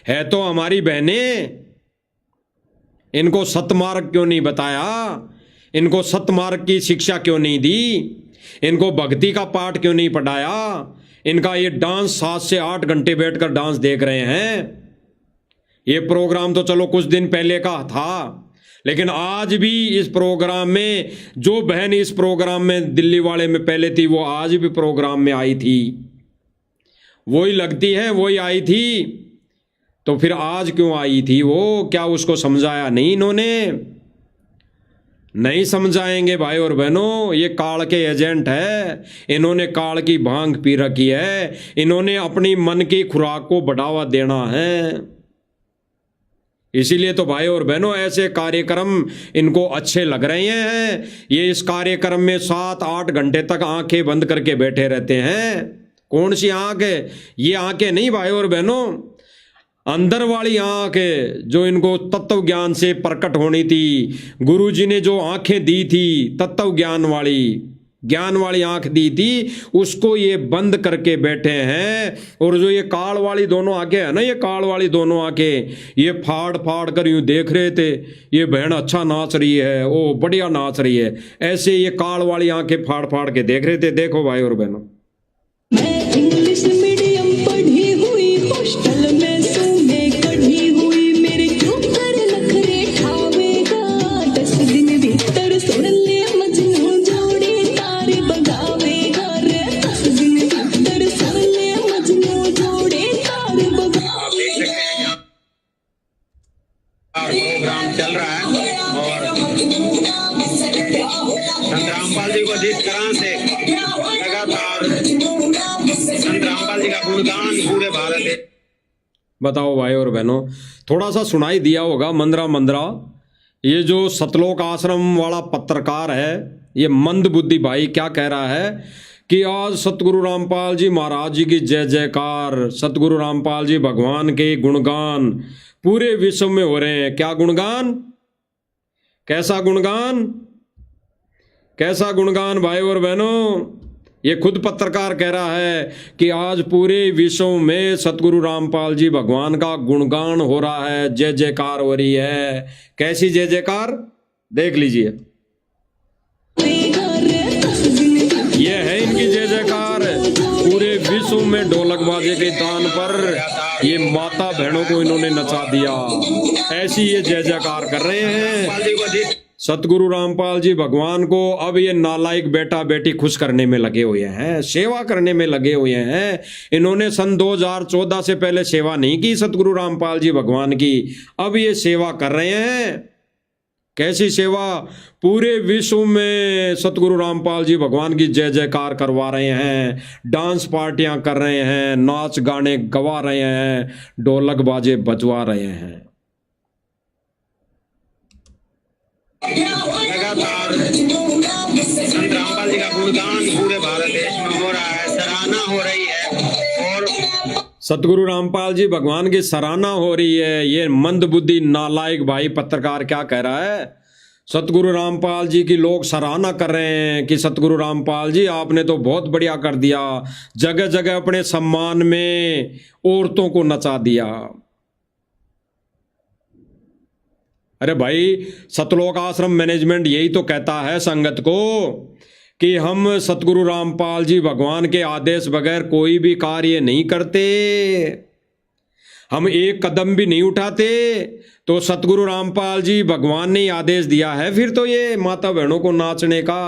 है तो हमारी बहनें। इनको सतमार्ग क्यों नहीं बताया, इनको सतमार्ग की शिक्षा क्यों नहीं दी, इनको भक्ति का पाठ क्यों नहीं पढ़ाया। इनका ये डांस 7 से 8 घंटे बैठकर डांस देख रहे हैं। ये प्रोग्राम तो चलो कुछ दिन पहले का था, लेकिन आज भी इस प्रोग्राम में जो बहन इस प्रोग्राम में दिल्ली वाले में पहले थी, वो आज भी प्रोग्राम में आई थी, वही लगती है, वही आई थी। तो फिर आज क्यों आई थी वो, क्या उसको समझाया नहीं इन्होंने? नहीं समझाएंगे भाई और बहनों। ये काल के एजेंट है, इन्होंने काल की भांग पी रखी है, इन्होंने अपनी मन की खुराक को बढ़ावा देना है। इसीलिए तो भाई और बहनों ऐसे कार्यक्रम इनको अच्छे लग रहे हैं। ये इस कार्यक्रम में 7-8 घंटे तक आंखें बंद करके बैठे रहते हैं। कौन सी आंखें? ये आंखें नहीं भाई और बहनों, अंदर वाली आंखें जो इनको तत्व ज्ञान से प्रकट होनी थी। गुरुजी ने जो आंखें दी थी, तत्व ज्ञान वाली आंख दी थी, उसको ये बंद करके बैठे हैं। और जो ये काल वाली दोनों आंखें है ना, ये काल वाली दोनों आंखें, ये फाड़ फाड़ कर यूं देख रहे थे, ये बहन अच्छा नाच रही है, ओ बढ़िया नाच रही है, ऐसे ये काल वाली आंखें फाड़ फाड़ के देख रहे थे। देखो भाई और बहनों, मैं इंग्लिश मीडियम पढ़ी हुई हॉस्टल में सो मैं कढ़ी हुई मेरे क्यों कर नखरे ठावेगा 10 दिन भीतर सुन ले मजनू जोड़ी तारे बगावेगा रे 10 दिन भीतर सुन ले मजनू जोड़ी तारे बगावेगा। प्रोग्राम चल रहा है और संत रामपाल जी को जिस तरह से लगातार संत रामपाल जी का गुणगान पूरे भारत देश। बताओ भाई और बहनों, थोड़ा सा सुनाई दिया होगा मंदरा मंदरा। ये जो सतलोक आश्रम वाला पत्रकार है, ये मंद बुद्धि भाई क्या कह रहा है कि आज सतगुरु रामपाल जी महाराज जी की जय जयकार, सतगुरु रामपाल जी भगवान के गुणगान पूरे विश्व में हो रहे हैं। क्या गुणगान, कैसा गुणगान, कैसा गुणगान भाई और बहनों। ये खुद पत्रकार कह रहा है कि आज पूरे विश्व में सतगुरु रामपाल जी भगवान का गुणगान हो रहा है, जय जयकार हो रही है। कैसी जय जयकार, देख लीजिए। ये है इनकी जय जयकार। पूरे विश्व में ढोलक बाजे के तान पर ये माता बहनों को इन्होंने नचा दिया। ऐसी ये जय जयकार कर रहे हैं। सतगुरु रामपाल जी भगवान को अब ये नालायक बेटा बेटी खुश करने में लगे हुए हैं, सेवा करने में लगे हुए हैं। इन्होंने सन 2014 से पहले सेवा नहीं की सतगुरु रामपाल जी भगवान की, अब ये सेवा कर रहे हैं। कैसी सेवा, पूरे विश्व में सतगुरु रामपाल जी भगवान की जय जयकार करवा रहे हैं, डांस पार्टियां कर रहे हैं, नाच गाने गवा रहे हैं, ढोलक बाजे बजवा रहे हैं। लगातार संत रामपाल जी का गुणगान पूरे भारत देश में हो रहा है, सराहना हो रही है और सतगुरु रामपाल जी भगवान की सराहना हो रही है। ये मंद बुद्धि नालायक भाई पत्रकार क्या कह रहा है, सतगुरु रामपाल जी की लोग सराहना कर रहे हैं कि सतगुरु रामपाल जी आपने तो बहुत बढ़िया कर दिया, जगह जगह अपने सम्मान में औरतों को नचा दिया। अरे भाई, सतलोक आश्रम मैनेजमेंट यही तो कहता है संगत को कि हम सतगुरु रामपाल जी भगवान के आदेश बगैर कोई भी कार्य नहीं करते, हम एक कदम भी नहीं उठाते। तो सतगुरु रामपाल जी भगवान ने आदेश दिया है फिर तो ये माता बहनों को नाचने का।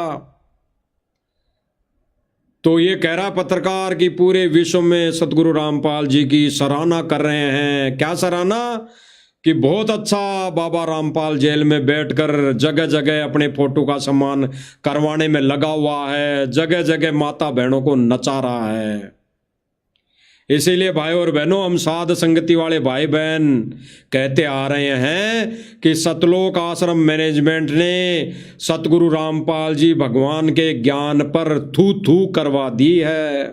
तो ये कह रहा पत्रकार कि पूरे विश्व में सतगुरु रामपाल जी की सराहना कर रहे हैं। क्या सराहना, कि बहुत अच्छा बाबा रामपाल जेल में बैठकर जगह जगह अपने फोटो का सम्मान करवाने में लगा हुआ है, जगह जगह माता बहनों को नचा रहा है। इसीलिए भाई और बहनों, हम साध संगति वाले भाई बहन कहते आ रहे हैं कि सतलोक आश्रम मैनेजमेंट ने सतगुरु रामपाल जी भगवान के ज्ञान पर थू थू करवा दी है।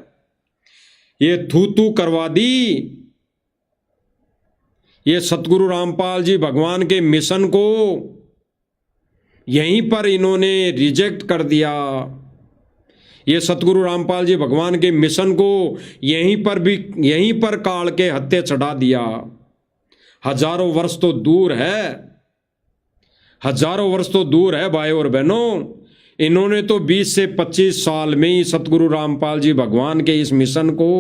ये थू थू करवा दी, ये सतगुरु रामपाल जी भगवान के मिशन को यहीं पर इन्होंने रिजेक्ट कर दिया। ये सतगुरु रामपाल जी भगवान के मिशन को यहीं पर काल के हत्थे चढ़ा दिया। हजारों वर्ष तो दूर है, हजारों वर्ष तो दूर है भाई और बहनों। इन्होंने तो 20 से 25 साल में ही सतगुरु रामपाल जी भगवान के इस मिशन को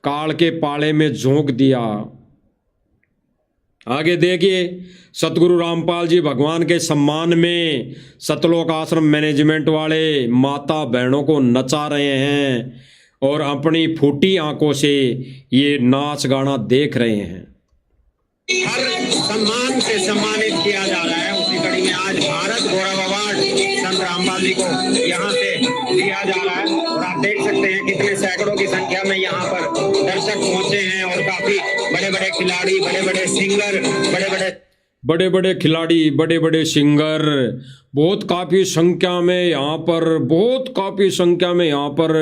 काल के पाले में झोंक दिया। आगे देखिए, सतगुरु रामपाल जी भगवान के सम्मान में सतलोक आश्रम मैनेजमेंट वाले माता बहनों को नचा रहे हैं और अपनी फूटी आंखों से ये नाच गाना देख रहे हैं। हर सम्मान से सम्मानित किया जा रहा है। उसी कड़ी में आज भारत गौरव अवार्ड संत रामपाल जी को यहाँ से दिया जा रहा है और आप देख सकते हैं कितने सैकड़ों की संख्या में यहाँ पर दर्शक पहुंचे हैं और काफी बड़े बड़े खिलाड़ी, बड़े बड़े सिंगर, बड़े बड़े खिलाड़ी, बड़े बड़े सिंगर बहुत काफ़ी संख्या में यहाँ पर, बहुत काफ़ी संख्या में यहाँ पर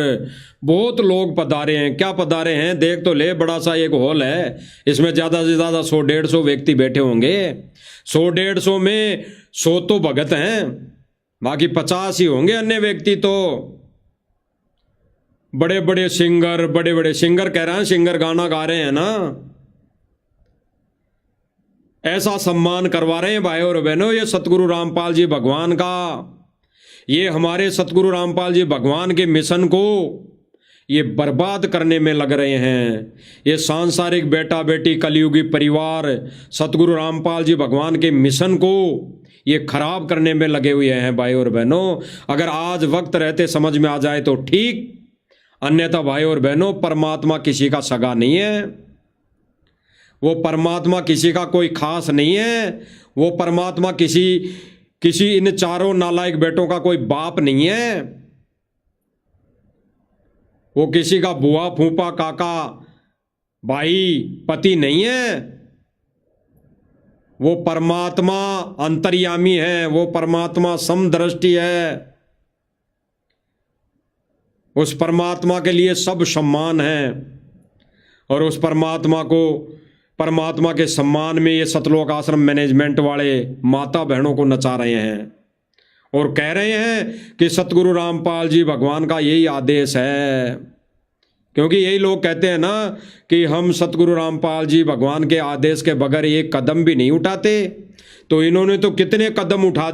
बहुत लोग पधारे हैं। क्या पधारे हैं, देख तो ले, बड़ा सा एक हॉल है, इसमें ज़्यादा से ज़्यादा 100-150 व्यक्ति बैठे होंगे। 100-150 में 100 तो भगत हैं, बाकी 50 ही होंगे अन्य व्यक्ति। तो बड़े बड़े सिंगर कह रहे हैं, सिंगर गाना गा रहे हैं ना, ऐसा सम्मान करवा रहे हैं भाई और बहनों। ये सतगुरु रामपाल जी भगवान का, ये हमारे सतगुरु रामपाल जी भगवान के मिशन को ये बर्बाद करने में लग रहे हैं। ये सांसारिक बेटा बेटी कलयुगी परिवार सतगुरु रामपाल जी भगवान के मिशन को ये खराब करने में लगे हुए हैं भाई और बहनों। अगर आज वक्त रहते समझ में आ जाए तो ठीक, अन्यथा भाई और बहनों परमात्मा किसी का सगा नहीं है, वो परमात्मा किसी का कोई खास नहीं है, वो परमात्मा किसी इन चारों नालायक बेटों का कोई बाप नहीं है, वो किसी का बुआ फूफा काका भाई पति नहीं है। वो परमात्मा अंतर्यामी है, वो परमात्मा समदृष्टि है। उस परमात्मा के लिए सब सम्मान है और उस परमात्मा के सम्मान में ये सतलोक आश्रम मैनेजमेंट वाले माता बहनों को नचा रहे हैं और कह रहे हैं कि सतगुरु रामपाल जी भगवान का यही आदेश है। क्योंकि यही लोग कहते हैं ना कि हम सतगुरु रामपाल जी भगवान के आदेश के बगैर एक कदम भी नहीं उठाते। तो इन्होंने तो कितने कदम उठा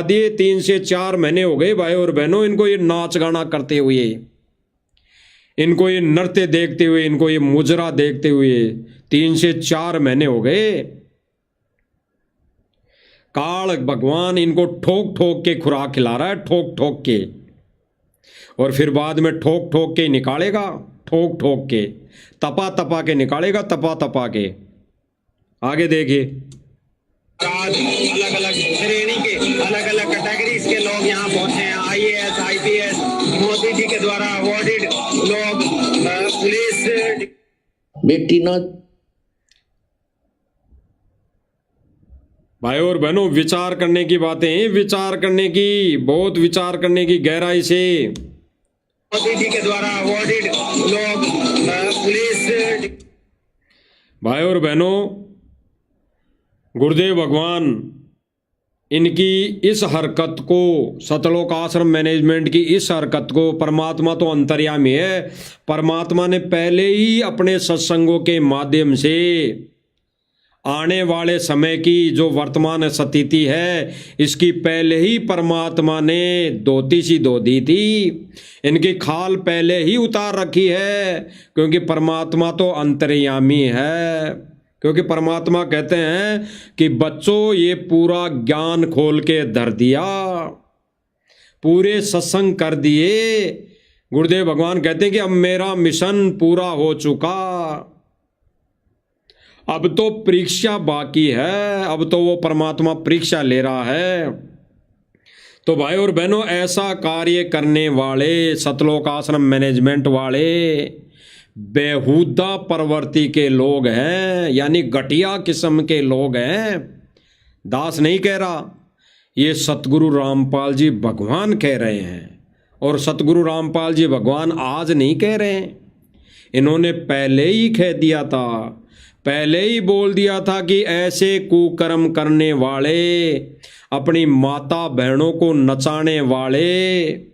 दिए 3 से 4 महीने हो गए भाई और बहनों इनको ये नाच गाना करते हुए, इनको ये नृत्य देखते हुए, इनको ये मुजरा देखते हुए 3 से 4 महीने हो गए। काल भगवान इनको ठोक ठोक के खुराक खिला रहा है, ठोक ठोक के, और फिर बाद में ठोक ठोक के निकालेगा, ठोक ठोक के तपा तपा के निकालेगा, तपा तपा के। आगे देखिए, अलग अलग श्रेणी के अलग अलग कैटेगरीज के लोग यहाँ पहुंचे हैं। IAS IPS मोदी जी के द्वारा अवॉर्डेड लोग, पुलिस, बेटी ना भाई और बहनों विचार करने की बातें हैं, विचार करने की, बहुत विचार करने की गहराई से। मोदी जी के द्वारा अवॉर्डेड लोग, पुलिस। भाई और बहनों गुरुदेव भगवान इनकी इस हरकत को, सतलोक आश्रम मैनेजमेंट की इस हरकत को, परमात्मा तो अंतर्यामी है, परमात्मा ने पहले ही अपने सत्संगों के माध्यम से आने वाले समय की जो वर्तमान स्थिति है इसकी पहले ही परमात्मा ने धोती सी धो दी थी, इनकी खाल पहले ही उतार रखी है। क्योंकि परमात्मा तो अंतर्यामी है, क्योंकि परमात्मा कहते हैं कि बच्चों ये पूरा ज्ञान खोल के धर दिया, पूरे सत्संग कर दिए। गुरुदेव भगवान कहते हैं कि अब मेरा मिशन पूरा हो चुका, अब तो परीक्षा बाकी है, अब तो वो परमात्मा परीक्षा ले रहा है। तो भाई और बहनों ऐसा कार्य करने वाले सतलोक आश्रम मैनेजमेंट वाले बेहुदा प्रवृत्ति के लोग हैं, यानी घटिया किस्म के लोग हैं। दास नहीं कह रहा, ये सतगुरु रामपाल जी भगवान कह रहे हैं। और सतगुरु रामपाल जी भगवान आज नहीं कह रहे हैं, इन्होंने पहले ही कह दिया था, पहले ही बोल दिया था कि ऐसे कुकर्म करने वाले, अपनी माता बहनों को नचाने वाले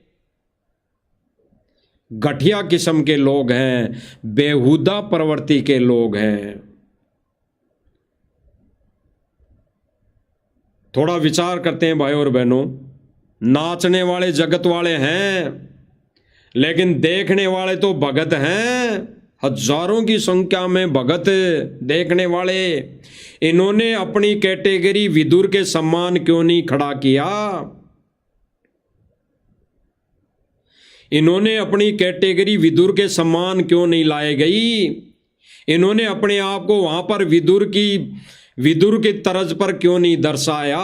घटिया किस्म के लोग हैं, बेहुदा प्रवृत्ति के लोग हैं। थोड़ा विचार करते हैं भाई और बहनों, नाचने वाले जगत वाले हैं लेकिन देखने वाले तो भगत हैं, हजारों की संख्या में भगत देखने वाले। इन्होंने अपनी कैटेगरी विदुर के सम्मान क्यों नहीं खड़ा किया? इन्होंने अपनी कैटेगरी विदुर के सम्मान क्यों नहीं लाए गई? इन्होंने अपने आप को वहां पर विदुर की तर्ज पर क्यों नहीं दर्शाया?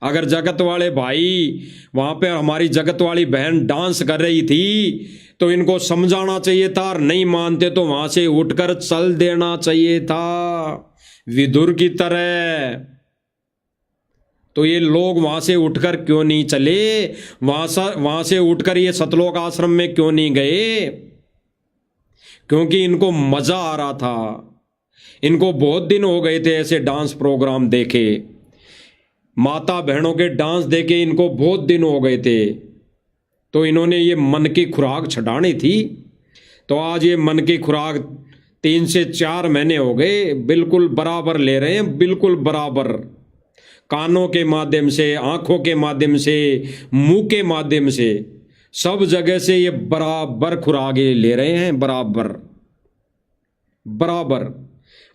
अगर जगत वाले भाई वहां पे हमारी जगत वाली बहन डांस कर रही थी तो इनको समझाना चाहिए था, और नहीं मानते तो वहां से उठकर चल देना चाहिए था विदुर की तरह। तो ये लोग वहां से उठकर क्यों नहीं चले? वहां से उठकर ये सतलोक आश्रम में क्यों नहीं गए? क्योंकि इनको मजा आ रहा था। इनको बहुत दिन हो गए थे ऐसे डांस प्रोग्राम देखे, माता बहनों के डांस देखे इनको बहुत दिन हो गए थे। तो इन्होंने ये मन की खुराक छड़ानी थी। तो आज ये मन की खुराक 3 से 4 महीने हो गए, बिल्कुल बराबर ले रहे हैं, बिल्कुल बराबर। कानों के माध्यम से, आंखों के माध्यम से, मुंह के माध्यम से सब जगह से ये बराबर खुराकें ले रहे हैं, बराबर बराबर।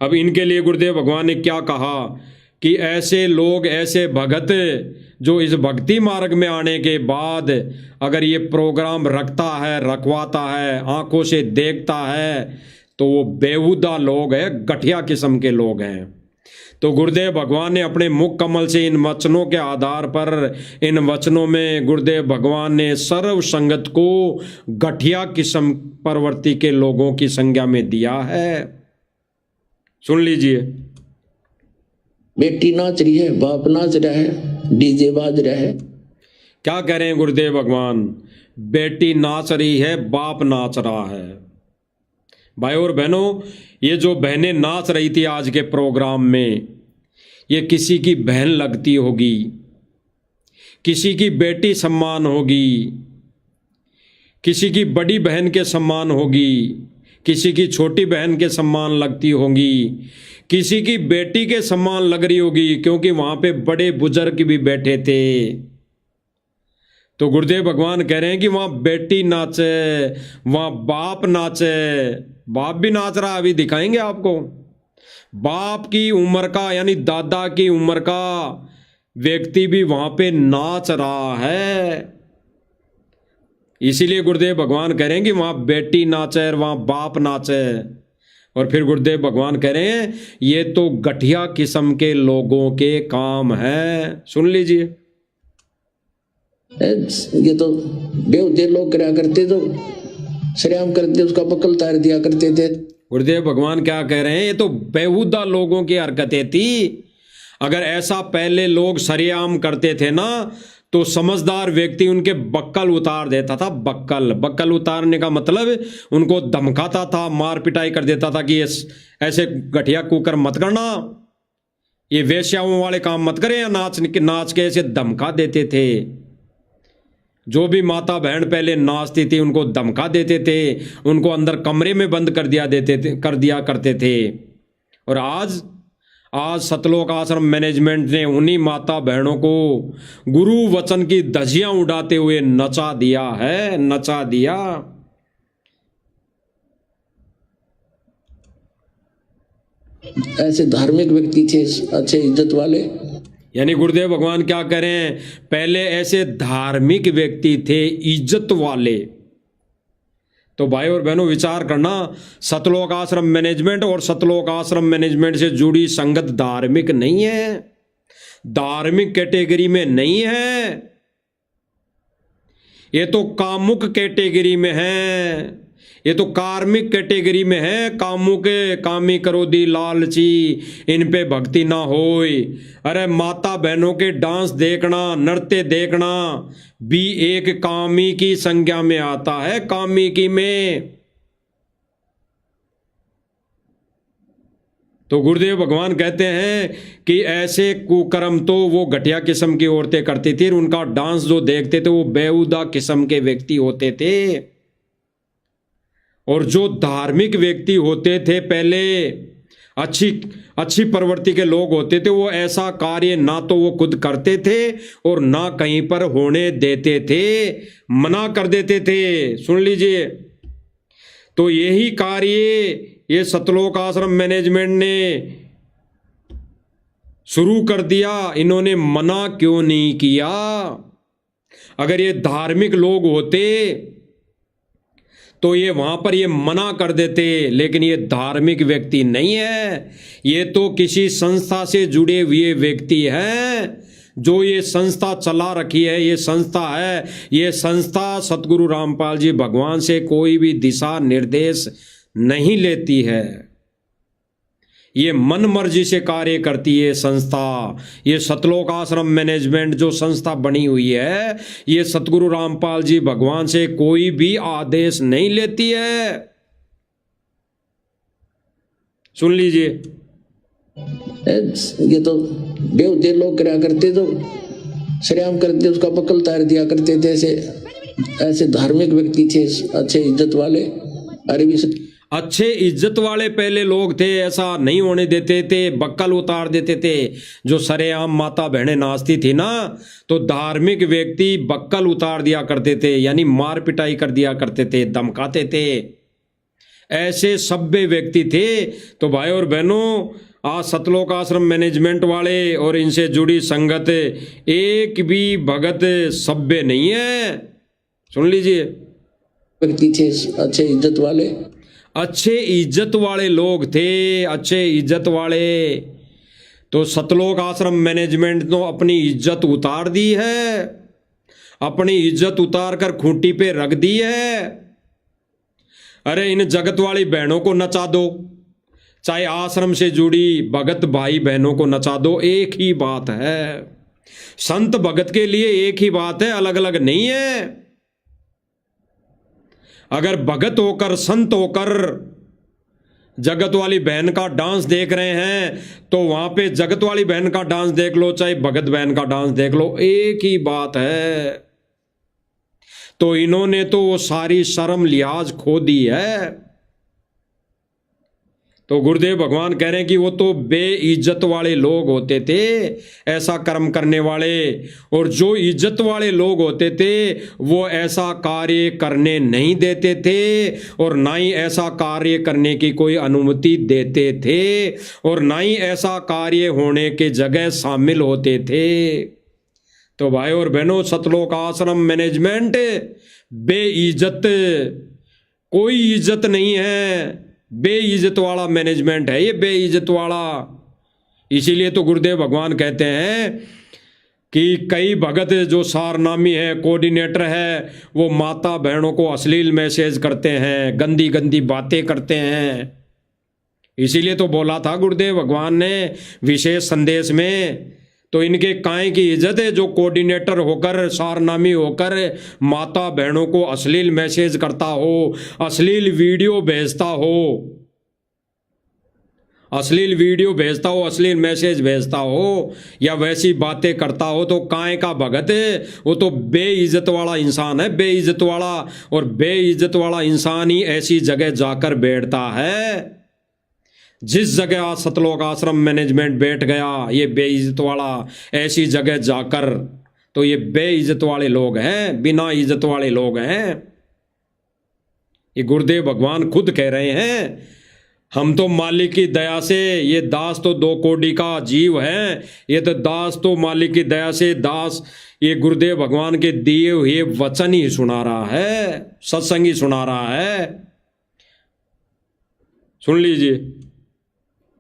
अब इनके लिए गुरुदेव भगवान ने क्या कहा कि ऐसे लोग, ऐसे भगत जो इस भक्ति मार्ग में आने के बाद अगर ये प्रोग्राम रखता है, रखवाता है, आंखों से देखता है, तो वो बेहुदा लोग हैं, घटिया किस्म के लोग हैं। तो गुरुदेव भगवान ने अपने मुख कमल से इन वचनों के आधार पर, इन वचनों में गुरुदेव भगवान ने सर्व संगत को घटिया किस्म प्रवृत्ति के लोगों की संज्ञा में दिया है। सुन लीजिए। बेटी नाच रही है, बाप नाच रहा है, डीजे बाज रहा है। क्या कह रहे हैं गुरुदेव भगवान? बेटी नाच रही है, बाप नाच रहा है। भाई और बहनों, ये जो बहनें नाच रही थी आज के प्रोग्राम में, ये किसी की बहन लगती होगी, किसी की बेटी सम्मान होगी, किसी की बड़ी बहन के सम्मान होगी, किसी की छोटी बहन के सम्मान लगती होंगी, किसी की बेटी के सम्मान लग रही होगी, क्योंकि वहां पे बड़े बुजुर्ग भी बैठे थे। तो गुरुदेव भगवान कह रहे हैं कि वहां बेटी नाचे, वहां बाप नाचे। बाप भी नाच रहा, अभी दिखाएंगे आपको। बाप की उम्र का, यानी दादा की उम्र का व्यक्ति भी वहां पे नाच रहा है। इसीलिए गुरुदेव भगवान कह रहे हैं कि वहां बेटी नाचे और वहां बाप नाचे। और फिर गुरुदेव भगवान कह रहे हैं ये तो घटिया किस्म के लोगों के काम है। सुन लीजिए। ये तो बेहुदे लोग करा करते, तो श्रेयाम करते, उसका बकल तार दिया करते थे। गुरुदेव भगवान क्या कह रहे हैं? ये तो बेहुदा लोगों की हरकतें थी। अगर ऐसा पहले लोग सरेआम करते थे ना, तो समझदार व्यक्ति उनके बक्कल उतार देता था। बक्कल उतारने का मतलब उनको धमकाता था, मार पिटाई कर देता था कि ये ऐसे घटिया कुकर मत करना, ये वेश्याओं वाले काम मत करें, या नाच के ऐसे धमका देते थे। जो भी माता बहन पहले नाचती थी उनको धमका देते थे, उनको अंदर कमरे में बंद कर दिया करते थे। और आज सतलोक आश्रम मैनेजमेंट ने उन्हीं माता बहनों को गुरु वचन की धज्जियां उड़ाते हुए नचा दिया है, नचा दिया। ऐसे धार्मिक व्यक्ति थे, अच्छे इज्जत वाले। यानी गुरुदेव भगवान क्या कह रहे हैं? पहले ऐसे धार्मिक व्यक्ति थे, इज्जत वाले। तो भाई और बहनों विचार करना, सतलोक आश्रम मैनेजमेंट और सतलोक आश्रम मैनेजमेंट से जुड़ी संगत धार्मिक नहीं है, धार्मिक कैटेगरी में नहीं है, ये तो कामुक कैटेगरी में है, ये तो कार्मिक कैटेगरी में है। कामुके, कामी क्रोधी लालची, इन पे भक्ति ना होए। अरे माता बहनों के डांस देखना, नृत्य देखना भी एक कामी की संज्ञा में आता है, कामी की में। तो गुरुदेव भगवान कहते हैं कि ऐसे कुकर्म तो वो घटिया किस्म की औरतें करती थी, उनका डांस जो देखते थे वो बेहुदा किस्म के व्यक्ति होते थे। और जो धार्मिक व्यक्ति होते थे पहले, अच्छी प्रवृत्ति के लोग होते थे, वो ऐसा कार्य ना तो वो खुद करते थे और ना कहीं पर होने देते थे, मना कर देते थे। सुन लीजिए। तो यही कार्य ये सतलोक आश्रम मैनेजमेंट ने शुरू कर दिया। इन्होंने मना क्यों नहीं किया? अगर ये धार्मिक लोग होते तो ये वहां पर ये मना कर देते, लेकिन ये धार्मिक व्यक्ति नहीं है, ये तो किसी संस्था से जुड़े हुए व्यक्ति हैं। जो ये संस्था चला रखी है, ये संस्था है, ये संस्था सतगुरु रामपाल जी भगवान से कोई भी दिशा निर्देश नहीं लेती है, ये मन मर्जी से कार्य करती है संस्था। ये सतलोक आश्रम मैनेजमेंट जो संस्था बनी हुई है, ये सतगुरु रामपाल जी भगवान से कोई भी आदेश नहीं लेती है। सुन लीजिए। ये तो बेहुदे लोग करा करते, तो श्रेयाम करते, उसका बकल तार दिया करते थे। ऐसे धार्मिक व्यक्ति थे, अच्छे इज्जत वाले। अरे भी अच्छे इज्जत वाले पहले लोग थे, ऐसा नहीं होने देते थे, बक्कल उतार देते थे। जो सरेआम माता बहनें नाचती थी ना, तो धार्मिक व्यक्ति बक्कल उतार दिया करते थे, यानी मार पिटाई कर दिया करते थे, धमकाते थे। ऐसे सभ्य व्यक्ति थे। तो भाई और बहनों, आज सतलोक आश्रम मैनेजमेंट वाले और इनसे जुड़ी संगत एक भी भगत सभ्य नहीं है। सुन लीजिए, व्यक्ति थे अच्छे इज्जत वाले, अच्छे इज्जत वाले लोग थे, अच्छे इज्जत वाले। तो सतलोक आश्रम मैनेजमेंट ने अपनी इज्जत उतार दी है, अपनी इज्जत उतार कर खूंटी पे रख दी है। अरे इन जगत वाली बहनों को नचा दो, चाहे आश्रम से जुड़ी भगत भाई बहनों को नचा दो, एक ही बात है। संत भगत के लिए एक ही बात है, अलग अलग नहीं है। अगर भगत होकर संत होकर जगत वाली बहन का डांस देख रहे हैं, तो वहां पे जगत वाली बहन का डांस देख लो, चाहे भगत बहन का डांस देख लो, एक ही बात है। तो इन्होंने तो वो सारी शर्म लिहाज खो दी है। तो गुरुदेव भगवान कह रहे हैं कि वो तो बेइज्जत वाले लोग होते थे, ऐसा कर्म करने वाले। और जो इज्जत वाले लोग होते थे वो ऐसा कार्य करने नहीं देते थे, और ना ही ऐसा कार्य करने की कोई अनुमति देते थे, और ना ही ऐसा कार्य होने के जगह शामिल होते थे। तो भाई और बहनों, सतलोक आश्रम मैनेजमेंट बेइज्जत, कोई इज्जत नहीं है, बेइज्जत वाला मैनेजमेंट है ये, बेइज्जत वाला। इसीलिए तो गुरुदेव भगवान कहते हैं कि कई भगत जो सारनामी है, कोऑर्डिनेटर है, वो माता बहनों को अश्लील मैसेज करते हैं, गंदी गंदी बातें करते हैं। इसीलिए तो बोला था गुरुदेव भगवान ने विशेष संदेश में, तो इनके काहे की इज्जत है जो कोऑर्डिनेटर होकर, सारनामी होकर माता बहनों को अश्लील मैसेज करता हो, अश्लील वीडियो भेजता हो, अश्लील वीडियो भेजता हो, अश्लील मैसेज भेजता हो, या वैसी बातें करता हो। तो काहे का भगत है, वो तो बेइज्जत वाला इंसान है, बेइज्जत वाला। और बेइज्जत वाला इंसान ही ऐसी जगह जाकर बैठता है जिस जगह आज सतलोक आश्रम मैनेजमेंट बैठ गया, ये बेइज्जत वाला ऐसी जगह जाकर। तो ये बेइज्जत वाले लोग हैं, बिना इज्जत वाले लोग हैं। ये गुरुदेव भगवान खुद कह रहे हैं, हम तो मालिक की दया से, ये दास तो 2 कोटि का जीव है, ये तो दास तो मालिक की दया से दास, ये गुरुदेव भगवान के दिए हुए वचन ही सुना रहा है, सत्संग ही सुना रहा है। सुन लीजिए,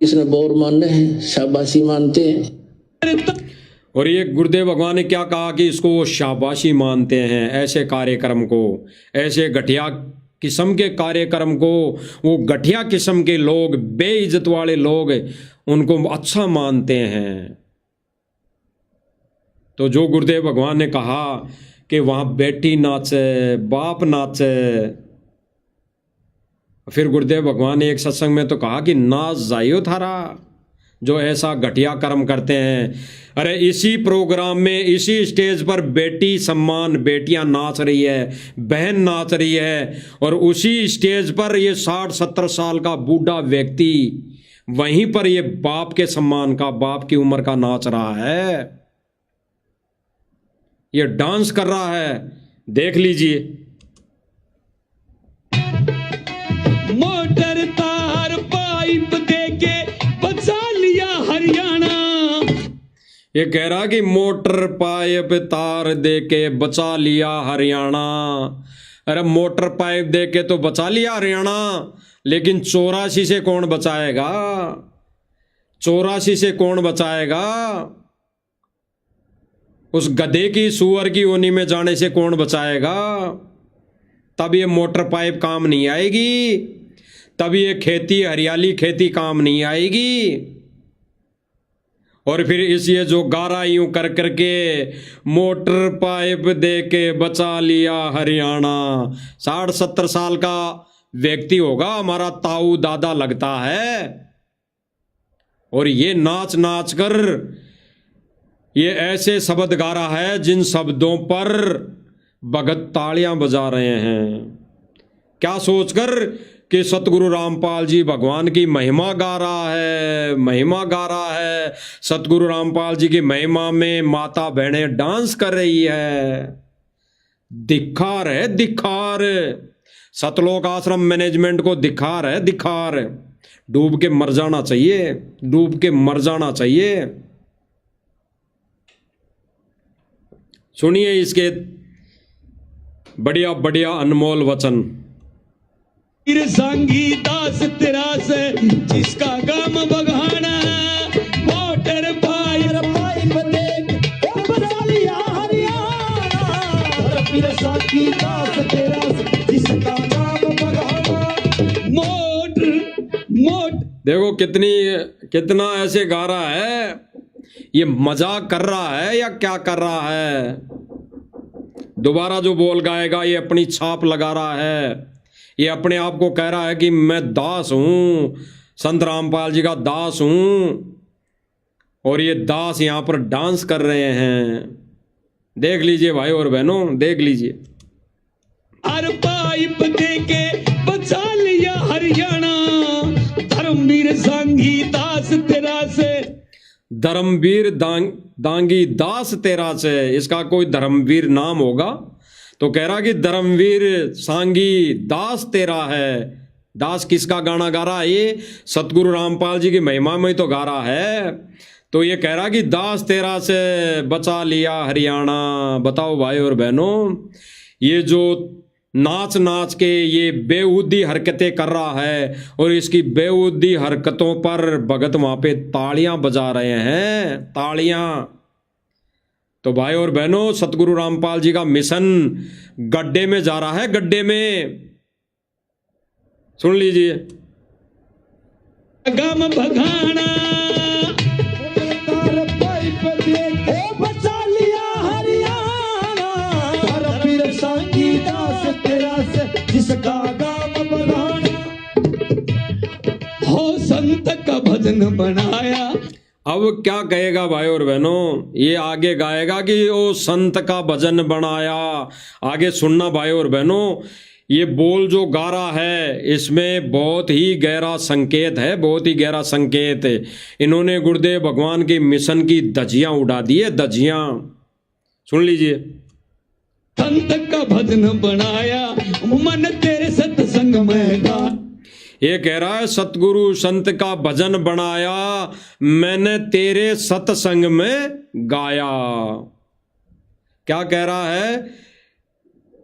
इसने बोर मानने हैं, शाबाशी मानते हैं। और ये गुरुदेव भगवान ने क्या कहा कि इसको वो शाबाशी मानते हैं, ऐसे कार्यक्रम को, ऐसे घटिया किस्म के कार्यक्रम को वो घटिया किस्म के लोग, बेइज्जत वाले लोग उनको अच्छा मानते हैं। तो जो गुरुदेव भगवान ने कहा कि वहाँ बेटी नाचे, बाप नाचे, फिर गुरुदेव भगवान ने एक सत्संग में तो कहा कि नाच जाइयो थारा जो ऐसा घटिया कर्म करते हैं। अरे इसी प्रोग्राम में, इसी स्टेज पर बेटी सम्मान, बेटियां नाच रही है, बहन नाच रही है, और उसी स्टेज पर ये 60-70 साल का बूढ़ा व्यक्ति वहीं पर ये बाप के सम्मान का, बाप की उम्र का नाच रहा है, ये डांस कर रहा है। देख लीजिए, मोटर तार पाइप देके बचा लिया हरियाणा। ये कह रहा कि मोटर पाइप तार देके बचा लिया हरियाणा। अरे मोटर पाइप देके तो बचा लिया हरियाणा, लेकिन 84 से कौन बचाएगा? 84 से कौन बचाएगा? उस गधे की, सुअर की योनि में जाने से कौन बचाएगा? तब ये मोटर पाइप काम नहीं आएगी, तब ये खेती, हरियाली खेती काम नहीं आएगी। और फिर इस ये जो गारा यूं कर करके मोटर पाइप दे के बचा लिया हरियाणा, 60-70 साल का व्यक्ति होगा, हमारा ताऊ दादा लगता है। और ये नाच नाच कर ये ऐसे शब्द गा रहा है जिन शब्दों पर भगत तालियां बजा रहे हैं। क्या सोचकर कि सतगुरु रामपाल जी भगवान की महिमा गा रहा है, महिमा गा रहा है। सतगुरु रामपाल जी की महिमा में माता बहनें डांस कर रही है। धिक्कार है, धिक्कार। सतलोक आश्रम मैनेजमेंट को धिक्कार है, धिक्कार। डूब के मर जाना चाहिए, डूब के मर जाना चाहिए। सुनिए इसके बढ़िया बढ़िया अनमोल वचन। फिर सांगी दास तेरा से जिसका काम बगाना, मोटर फायर पाइप देख ओ बसालिया हरियाणा। फिर सांगी दास तेरा से जिसका काम बगाना, मोट देखो कितना ऐसे गा रहा है। ये मजाक कर रहा है या क्या कर रहा है? दोबारा जो बोल गाएगा ये अपनी छाप लगा रहा है। ये अपने आप को कह रहा है कि मैं दास हूं, संत रामपाल जी का दास हूं। और ये दास यहां पर डांस कर रहे हैं। देख लीजिए भाई और बहनों, देख लीजिए। हर पाइप देके बचा लिया हरियाणा, धर्मवीर सांगी दास तेरा से। धर्मवीर दांगी दास तेरा से, इसका कोई धर्मवीर नाम होगा तो कह रहा कि धर्मवीर सांगी दास तेरा है। दास किसका गाना गा रहा है? ये सतगुरु रामपाल जी की महिमा में तो गा रहा है। तो ये कह रहा कि दास तेरा से बचा लिया हरियाणा। बताओ भाई और बहनों, ये जो नाच नाच के ये बेहुदी हरकतें कर रहा है और इसकी बेहुदी हरकतों पर भगत वहां पे तालियां बजा रहे हैं, तालियां। तो भाई और बहनों, सतगुरु रामपाल जी का मिशन गड्ढे में जा रहा है, गड्ढे में। सुन लीजिए। गम भगाना पाइप देके बचा लिया हरियाणा, धर्मवीर सांगी दास तेरा से जिसका गम भगाना। हो संत का भजन बनाया। अब क्या कहेगा भाई और बहनों? ये आगे गाएगा कि ओ संत का भजन बनाया। आगे सुनना भाई और बहनों, ये बोल जो गा रहा है इसमें बहुत ही गहरा संकेत है, बहुत ही गहरा संकेत है। इन्होंने गुरुदेव भगवान के मिशन की धज्जियां उड़ा दी है, धज्जियां। सुन लीजिए। संत का भजन बनाया, मन तेरे सत्संग में गा। ये कह रहा है सतगुरु संत का भजन बनाया, मैंने तेरे सत्संग में गाया। क्या कह रहा है?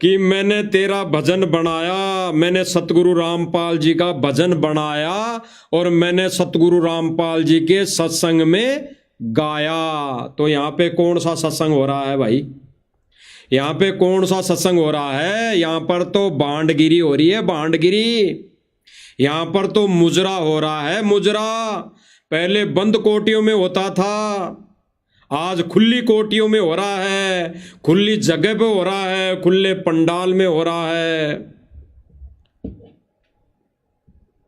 कि मैंने तेरा भजन बनाया, मैंने सतगुरु रामपाल जी का भजन बनाया और मैंने सतगुरु रामपाल जी के सत्संग में गाया। तो यहाँ पे कौन सा सत्संग हो रहा है भाई? यहाँ पे कौन सा सत्संग हो रहा है? यहाँ पर तो भांडगिरी हो रही है, भांडगिरी। यहाँ पर तो मुजरा हो रहा है, मुजरा। पहले बंद कोटियों में होता था, आज खुली कोटियों में हो रहा है, खुली जगह पे हो रहा है, खुले पंडाल में हो रहा है।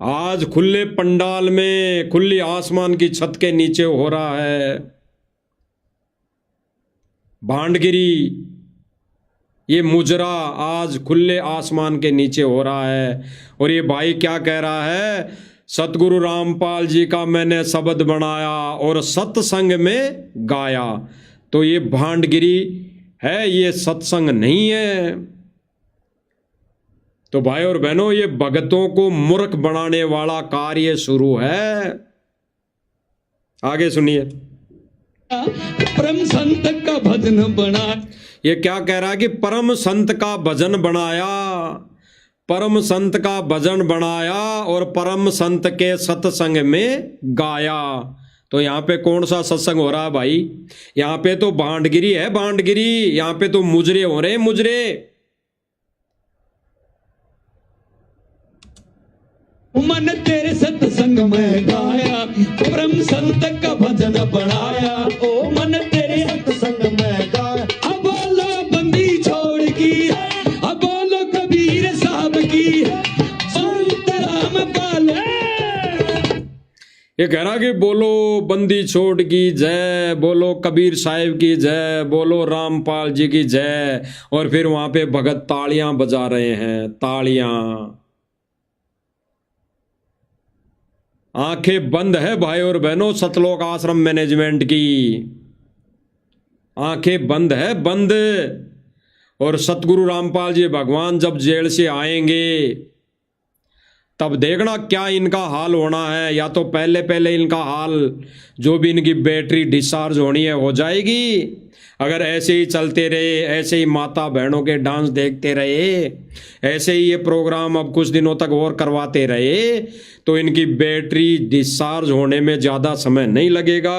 आज खुले पंडाल में, खुली आसमान की छत के नीचे हो रहा है भांडगिरी। ये मुजरा आज खुले आसमान के नीचे हो रहा है। और ये भाई क्या कह रहा है? सतगुरु रामपाल जी का मैंने शब्द बनाया और सत्संग में गाया। तो ये भांडगिरी है, ये सत्संग नहीं है। तो भाई और बहनों, ये भगतों को मूर्ख बनाने वाला कार्य शुरू है। आगे सुनिए। परम संत का भजन बना। ये क्या कह रहा है कि परम संत का भजन बनाया, परम संत का भजन बनाया और परम संत के सत्संग में गाया। तो यहाँ पे कौन सा सत्संग हो रहा है भाई? यहाँ पे तो भांडगिरी है, भांडगिरी। यहाँ पे तो मुजरे हो रहे हैं, मुजरे। मन तेरे सत्संग में गाया, परम संत का भजन बनाया। ओ मन तेरे सत्संग में गाया। अब बोलो बंदी छोड़ की, अब बोलो कबीर साहब की, संत रामपाल। ये कह रहा कि बोलो बंदी छोड़ की जय, बोलो कबीर साहिब की जय, बोलो रामपाल जी की जय। और फिर वहां पे भगत तालियां बजा रहे हैं, तालियां। आंखें बंद है भाई और बहनों सतलोक आश्रम मैनेजमेंट की, आंखें बंद है बंद। और सतगुरु रामपाल जी भगवान जब जेल से आएंगे तब देखना क्या इनका हाल होना है। या तो पहले पहले इनका हाल जो भी इनकी बैटरी डिस्चार्ज होनी है हो जाएगी, अगर ऐसे ही चलते रहे, ऐसे ही माता बहनों के डांस देखते रहे, ऐसे ही ये प्रोग्राम अब कुछ दिनों तक और करवाते रहे तो इनकी बैटरी डिस्चार्ज होने में ज़्यादा समय नहीं लगेगा।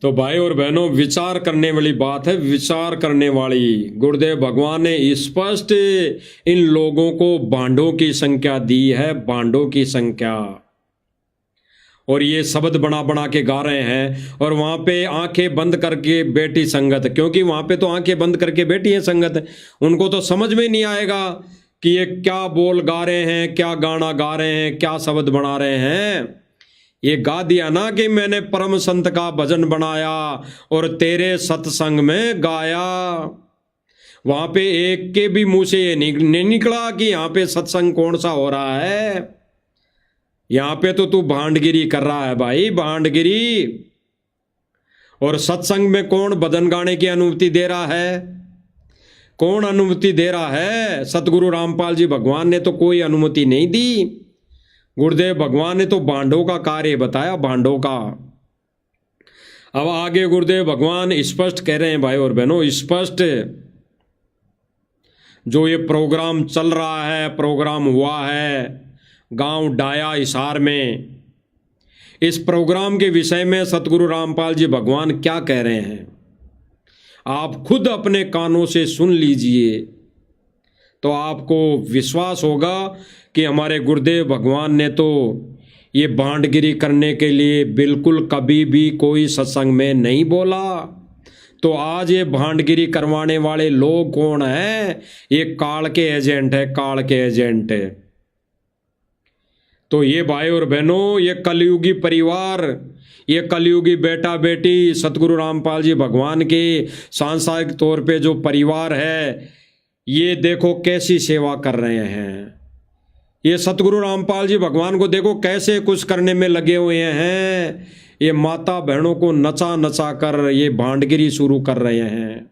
तो भाई और बहनों विचार करने वाली बात है, विचार करने वाली। गुरुदेव भगवान ने स्पष्ट इन लोगों को बांडों की संख्या दी है, बांडों की संख्या। और ये शब्द बना बना के गा रहे हैं और वहां पे आंखें बंद करके बैठी संगत, क्योंकि वहां पे तो आंखें बंद करके बैठी है संगत, उनको तो समझ में नहीं आएगा कि ये क्या बोल गा रहे हैं, क्या गाना गा रहे हैं, क्या शब्द बना रहे हैं। ये गा दिया ना कि मैंने परम संत का भजन बनाया और तेरे सत्संग में गाया। वहां पे एक के भी मुंह से ये नहीं निकला कि यहाँ पे सत्संग कौन सा हो रहा है। यहाँ पे तो तू भांडगिरी कर रहा है भाई, भांडगिरी। और सत्संग में कौन भजन गाने की अनुमति दे रहा है, कौन अनुमति दे रहा है? सतगुरु रामपाल जी भगवान ने तो कोई अनुमति नहीं दी। गुरुदेव भगवान ने तो भांडों का कार्य बताया, भांडों का। अब आगे गुरुदेव भगवान स्पष्ट कह रहे हैं भाई और बहनों, स्पष्ट जो ये प्रोग्राम चल रहा है, प्रोग्राम हुआ है गांव डाया हिसार में, इस प्रोग्राम के विषय में सतगुरु रामपाल जी भगवान क्या कह रहे हैं आप खुद अपने कानों से सुन लीजिए, तो आपको विश्वास होगा कि हमारे गुरुदेव भगवान ने तो ये भांडगिरी करने के लिए बिल्कुल कभी भी कोई सत्संग में नहीं बोला। तो आज ये भांडगिरी करवाने वाले लोग कौन हैं? ये काल के एजेंट है, काल के एजेंट है। तो ये भाई और बहनों, ये कलयुगी परिवार, ये कलयुगी बेटा बेटी सतगुरु रामपाल जी भगवान के सांसारिक तौर पे जो परिवार है, ये देखो कैसी सेवा कर रहे हैं। ये सतगुरु रामपाल जी भगवान को देखो कैसे कुछ करने में लगे हुए हैं। ये माता बहनों को नचा नचा कर ये भांडगिरी शुरू कर रहे हैं।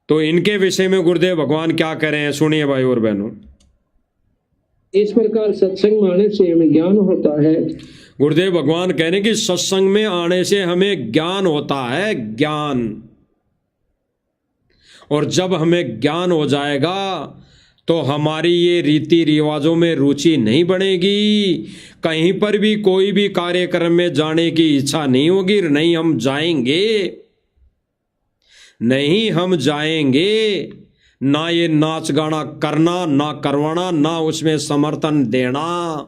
तो इनके विषय में गुरुदेव भगवान क्या कह रहे हैं, सुनिए भाई और बहनों। इस प्रकार सत्संग में आने से हमें ज्ञान होता है। गुरुदेव भगवान कह रहे हैं कि सत्संग में आने से हमें ज्ञान होता है, ज्ञान। और जब हमें ज्ञान हो जाएगा तो हमारी ये रीति रिवाजों में रुचि नहीं बढ़ेगी, कहीं पर भी कोई भी कार्यक्रम में जाने की इच्छा नहीं होगी, नहीं हम जाएंगे, नहीं हम जाएंगे। ना ये नाच गाना करना, ना करवाना, ना उसमें समर्थन देना।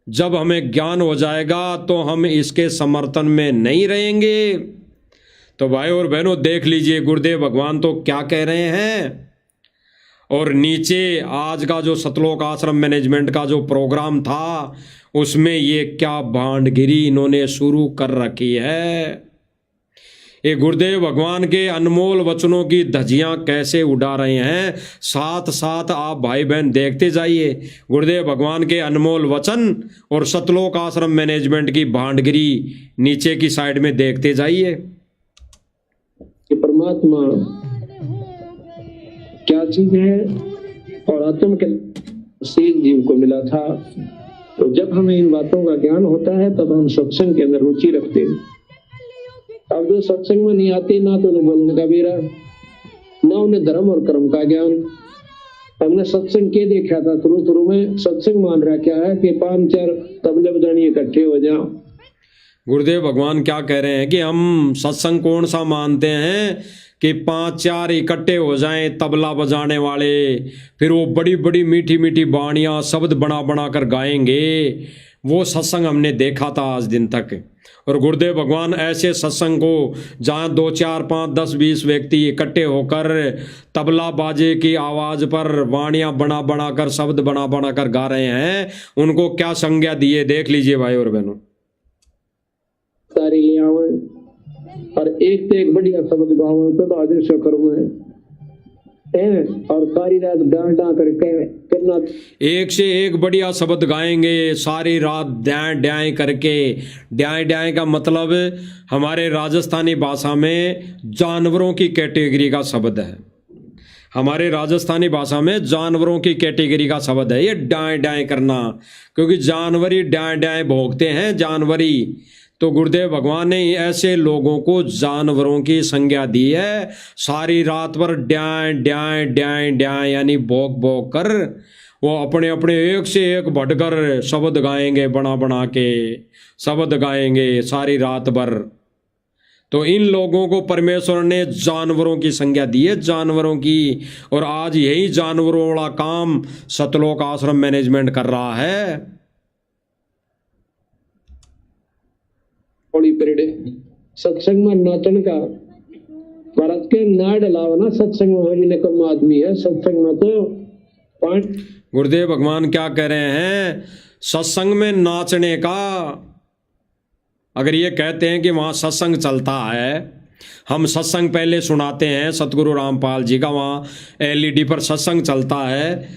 जब हमें ज्ञान हो जाएगा तो हम इसके समर्थन में नहीं रहेंगे। तो भाई और बहनों देख लीजिए गुरुदेव भगवान तो क्या कह रहे हैं। और नीचे आज का जो सतलोक आश्रम मैनेजमेंट का जो प्रोग्राम था उसमें ये क्या भांडगिरी इन्होंने शुरू कर रखी है। ये गुरुदेव भगवान के अनमोल वचनों की धज्जियां कैसे उड़ा रहे हैं, साथ साथ आप भाई बहन देखते जाइए गुरुदेव भगवान के अनमोल वचन और सतलोक आश्रम मैनेजमेंट की भांडगिरी नीचे की साइड में देखते जाइए। परमात्मा क्या चीज है और आत्म के शेष जीव को मिला था। तो जब हमें इन बातों का ज्ञान होता है तब हम सत्संग के अंदर रुचि रखते हैं। अब जो सत्संग में नहीं आते, ना तो उन्हें बोलने का बेरा, ना उन्हें धर्म और कर्म का ज्ञान। हमने सत्संग के देखा था शुरू में, सत्संग मान रहा क्या है कि 5-4 तबले बजानी इकट्ठे हो जाओ। गुरुदेव भगवान क्या कह रहे हैं कि हम सत्संग कौन सा मानते हैं कि 5-4 इकट्ठे हो जाएं तबला बजाने वाले, फिर वो बड़ी बड़ी मीठी मीठी बाणियाँ शब्द बना बना कर गाएंगे। वो सत्संग हमने देखा था आज दिन तक। और गुरुदेव भगवान ऐसे सत्संग को जहाँ 2, 4, 5, 10, 20 व्यक्ति इकट्ठे होकर तबला बाजे की आवाज़ पर वाणियाँ बना बना कर शब्द बना बना कर गा रहे हैं, उनको क्या संज्ञा दिए देख लीजिए भाई और बहनों। तारी ले आवे और एक से एक बढ़िया शब्द गावे तो आदेश करो है। और सारी रात डांटा करके करना। एक से एक बढ़िया शब्द गाएंगे सारी रात ड्याएं ड्याएं करके। ड्याएं ड्याएं का मतलब हमारे राजस्थानी भाषा में जानवरों की कैटेगरी का शब्द है। हमारे राजस्थानी भाषा में जानवरों की कैटेगरी का शब्द है ये ड्याएं ड्याएं करना, क्योंकि जानवरी ड्याएं ड्याएं भोगते हैं जानवरी। तो गुरुदेव भगवान ने ऐसे लोगों को जानवरों की संज्ञा दी है। सारी रात भर ड्याएं ड्याएं ड्याएं ड्याएं यानी भोग भोग कर वो अपने अपने एक से एक बढ़कर शब्द गाएंगे, बना बना के शब्द गाएंगे सारी रात भर। तो इन लोगों को परमेश्वर ने जानवरों की संज्ञा दी है, जानवरों की। और आज यही जानवरों वाला काम सतलोक आश्रम मैनेजमेंट कर रहा है। थोड़ी पीरियड सत्संग में नाचन का भारत के नाड अलावा ना सत्संग में होने कम आदमी है। सत्संग में तो पांच। गुरुदेव भगवान क्या कह रहे हैं? सत्संग में नाचने का अगर ये कहते हैं कि वहाँ सत्संग चलता है, हम सत्संग पहले सुनाते हैं सतगुरु रामपाल जी का, वहाँ LED पर सत्संग चलता है,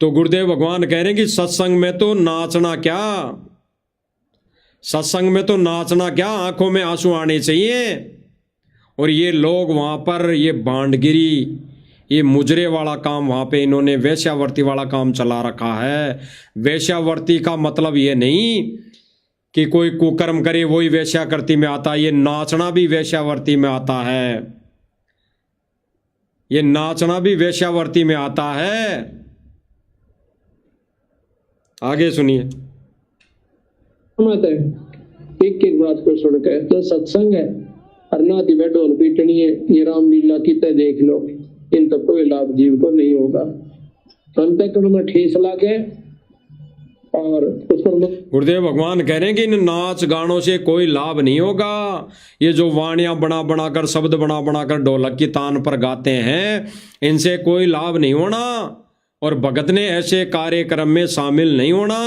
तो गुरुदेव भगवान कह रहे हैं कि सत्संग में तो नाचना क्या, सत्संग में तो नाचना क्या, आंखों में आंसू आने चाहिए। और ये लोग वहाँ पर ये बांडगिरी, ये मुजरे वाला काम वहाँ पे इन्होंने वेश्यावर्ती वाला काम चला रखा है। वेश्यावर्ती का मतलब ये नहीं कि कोई कुकर्म करे वही वेश्यावर्ती में आता है, ये नाचना भी वेश्यावर्ती में आता है, ये नाचना भी वेश्यावर्ती में आता है। आगे सुनिए। मत है एक एक बात को सुनकर तो सत्संग है अरनाथी बैठो और पीटनी है, ये रामलीला की तरह देख लो, इन तो कोई लाभ जीव को नहीं होगा। संत में ठेस लागे और उस पर गुरुदेव भगवान कह रहे हैं कि इन नाच गानों से कोई लाभ नहीं होगा। ये जो वाणियां बना बना कर, शब्द बना बना कर ढोलक की तान पर गाते हैं, इनसे कोई लाभ नहीं होना। और भगत ने ऐसे कार्यक्रम में शामिल नहीं होना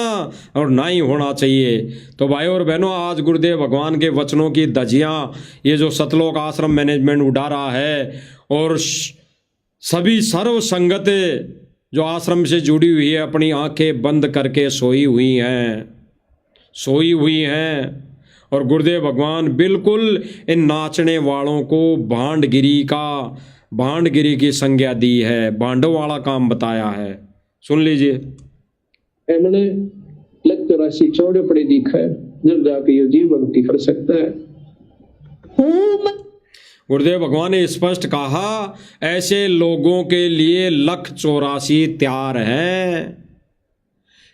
और ना ही होना चाहिए। तो भाई और बहनों, आज गुरुदेव भगवान के वचनों की धज्जियाँ ये जो सतलोक आश्रम मैनेजमेंट उड़ा रहा है, और सभी सर्व संगत जो आश्रम से जुड़ी हुई है अपनी आंखें बंद करके सोई हुई हैं। और गुरुदेव भगवान बिल्कुल इन नाचने वालों को भांडगिरी की संज्ञा दी है, भांडों वाला काम बताया है। सुन लीजिए। मैंने लग राशि चौड़े पड़े दिखा है, जब जाके ये जीव भक्ति कर सकता है। गुरुदेव भगवान ने स्पष्ट कहा, ऐसे लोगों के लिए 184 तैयार हैं,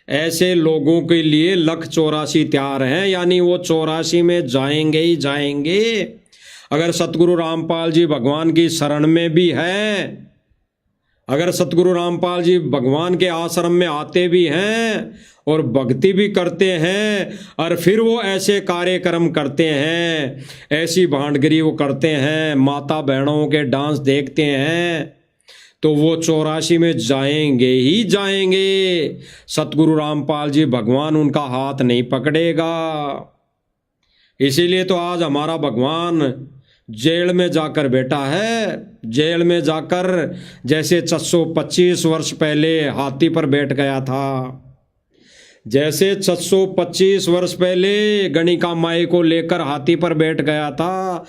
ऐसे लोगों के लिए 184 तैयार हैं, यानी वो 84 में जाएंगे ही जाएंगे। अगर सतगुरु रामपाल जी भगवान की शरण में भी हैं, अगर सतगुरु रामपाल जी भगवान के आश्रम में आते भी हैं और भक्ति भी करते हैं, और फिर वो ऐसे कार्यक्रम करते हैं, ऐसी भांडगिरी वो करते हैं, माता बहनों के डांस देखते हैं, तो वो 84 में जाएंगे ही जाएंगे। सतगुरु रामपाल जी भगवान उनका हाथ नहीं पकड़ेगा। इसीलिए तो आज हमारा भगवान जेल में जाकर बैठा है, जेल में जाकर जैसे 625 वर्ष पहले हाथी पर बैठ गया था, जैसे 625 वर्ष पहले गणिका माई को लेकर हाथी पर बैठ गया था,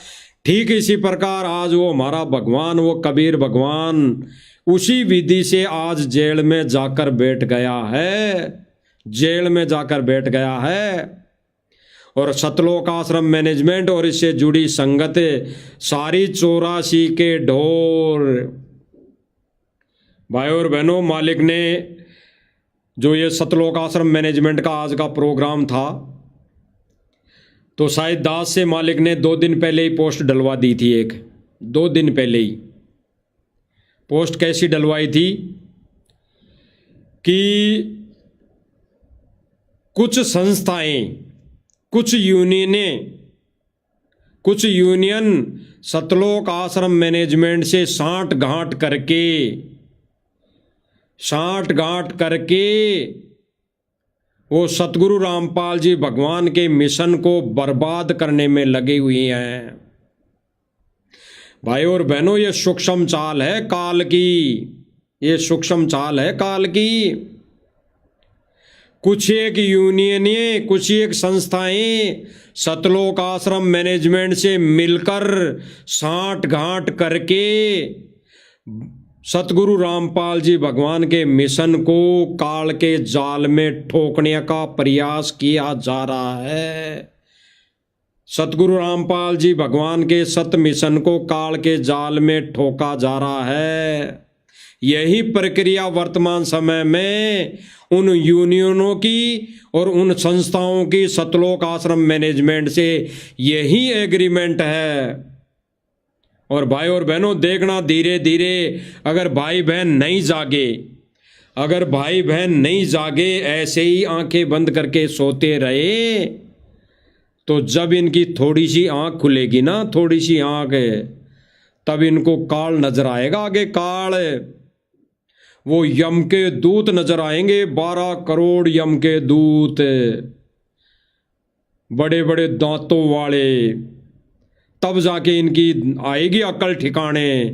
ठीक इसी प्रकार आज वो हमारा भगवान, वो कबीर भगवान उसी विधि से आज जेल में जाकर बैठ गया है, जेल में जाकर बैठ गया है। और सतलोक आश्रम मैनेजमेंट और इससे जुड़ी संगत सारी 84 के ढोर भाई और बहनों, मालिक ने जो ये सतलोक आश्रम मैनेजमेंट का आज का प्रोग्राम था, तो शायद दास से मालिक ने 2 दिन पहले ही पोस्ट डलवा दी थी। 2 दिन पहले ही पोस्ट कैसी डलवाई थी कि कुछ संस्थाएं, कुछ यूनियन सतलोक आश्रम मैनेजमेंट से साठ गांठ करके वो सतगुरु रामपाल जी भगवान के मिशन को बर्बाद करने में लगी हुई हैं। भाई और बहनों, ये सूक्ष्म चाल है काल की, ये सूक्ष्म चाल है काल की। कुछ एक यूनियनें, कुछ एक संस्थाएं सतलोक आश्रम मैनेजमेंट से मिलकर साठ गांठ करके सतगुरु रामपाल जी भगवान के मिशन को काल के जाल में ठोकने का प्रयास किया जा रहा है। सतगुरु रामपाल जी भगवान के सत मिशन को काल के जाल में ठोका जा रहा है। यही प्रक्रिया वर्तमान समय में उन यूनियनों की और उन संस्थाओं की सतलोक आश्रम मैनेजमेंट से यही एग्रीमेंट है। और भाई और बहनों, देखना धीरे धीरे अगर भाई बहन नहीं जागे, अगर भाई बहन नहीं जागे, ऐसे ही आंखें बंद करके सोते रहे, तो जब इनकी थोड़ी सी आंख खुलेगी ना, थोड़ी सी आंख, तब इनको काल नजर आएगा। आगे काल, वो यम के दूत नजर आएंगे, 12 करोड़ यम के दूत, बड़े बड़े दांतों वाले। तब जाके इनकी आएगी अकल ठिकाने,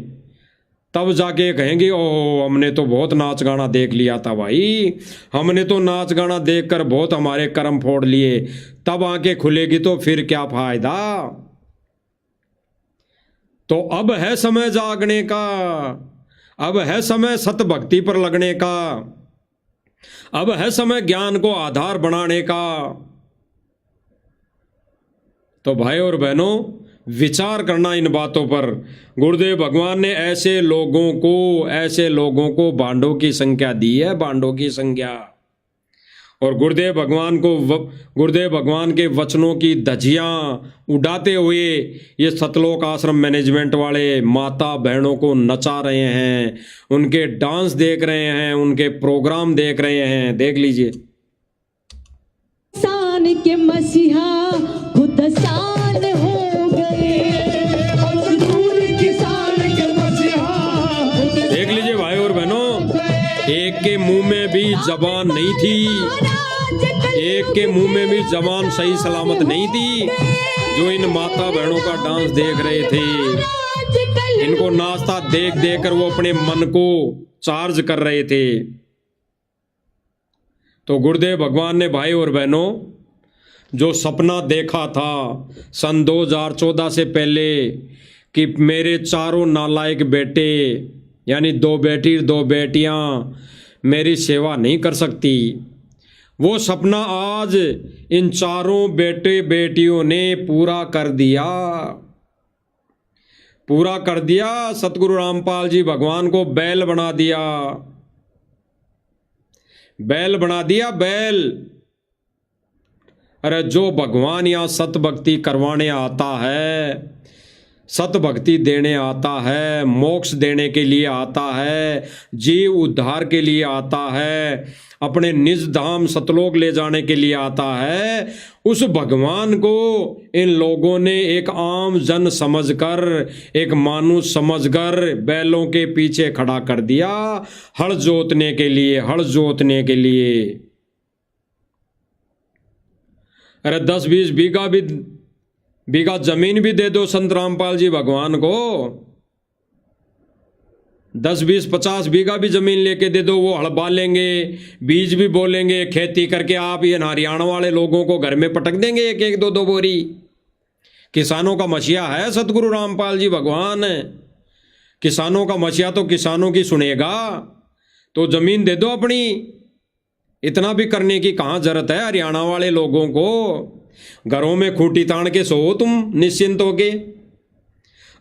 तब जाके कहेंगे ओह, हमने तो बहुत नाच गाना देख लिया था भाई, हमने तो नाच गाना देखकर बहुत हमारे कर्म फोड़ लिए। तब आंखें खुलेगी तो फिर क्या फायदा। तो अब है समय जागने का, अब है समय सत भक्ति पर लगने का, अब है समय ज्ञान को आधार बनाने का। तो भाई और बहनों, विचार करना इन बातों पर। गुरुदेव भगवान ने ऐसे लोगों को बांडों की संख्या दी है, बांडों की संख्या। और गुरुदेव भगवान के वचनों की धज्जियां उड़ाते हुए ये सतलोक आश्रम मैनेजमेंट वाले माता बहनों को नचा रहे हैं, उनके डांस देख रहे हैं, उनके प्रोग्राम देख रहे हैं। देख लीजिए। सान के मसीहा खुद सान हो गए, मजदूर किसान के मसीहा। देख लीजिए भाई और बहनों, एक के मुंह में भी जबान नहीं थी, एक के मुंह में भी जबान सही सलामत नहीं थी, जो इन माता बहनों का डांस देख रहे थे। इनको नाचता देख देख कर वो अपने मन को चार्ज कर रहे थे। तो गुरुदेव भगवान ने भाई और बहनों जो सपना देखा था सन 2014 से पहले कि मेरे चारों नालायक बेटे, यानी 2 बेटी 2 बेटियां मेरी सेवा नहीं कर सकती, वो सपना आज इन चारों बेटे बेटियों ने पूरा कर दिया, पूरा कर दिया। सतगुरु रामपाल जी भगवान को बैल बना दिया, बैल बना दिया, बैल। अरे जो भगवान यहाँ सत भक्ति करवाने आता है, सत भक्ति देने आता है, मोक्ष देने के लिए आता है, जीव उद्धार के लिए आता है, अपने निज धाम सतलोक ले जाने के लिए आता है, उस भगवान को इन लोगों ने एक आम जन समझकर, एक मानुष समझकर बीलों के पीछे खड़ा कर दिया, हल जोतने के लिए, हल जोतने के लिए। अरे 10-20 बीघा जमीन भी दे दो संत रामपाल जी भगवान को, 10-20-50 बीघा भी जमीन लेके दे दो, वो हल बालेंगे, बीज भी बोलेंगे, खेती करके आप ये हरियाणा वाले लोगों को घर में पटक देंगे 1-1, 2-2 बोरी। किसानों का मसीहा है सतगुरु रामपाल जी भगवान, किसानों का मसीहा तो किसानों की सुनेगा। तो जमीन दे दो अपनी, इतना भी करने की कहाँ जरूरत है हरियाणा वाले लोगों को। घरों में खूंटी तान के सो तुम निश्चिंत होके।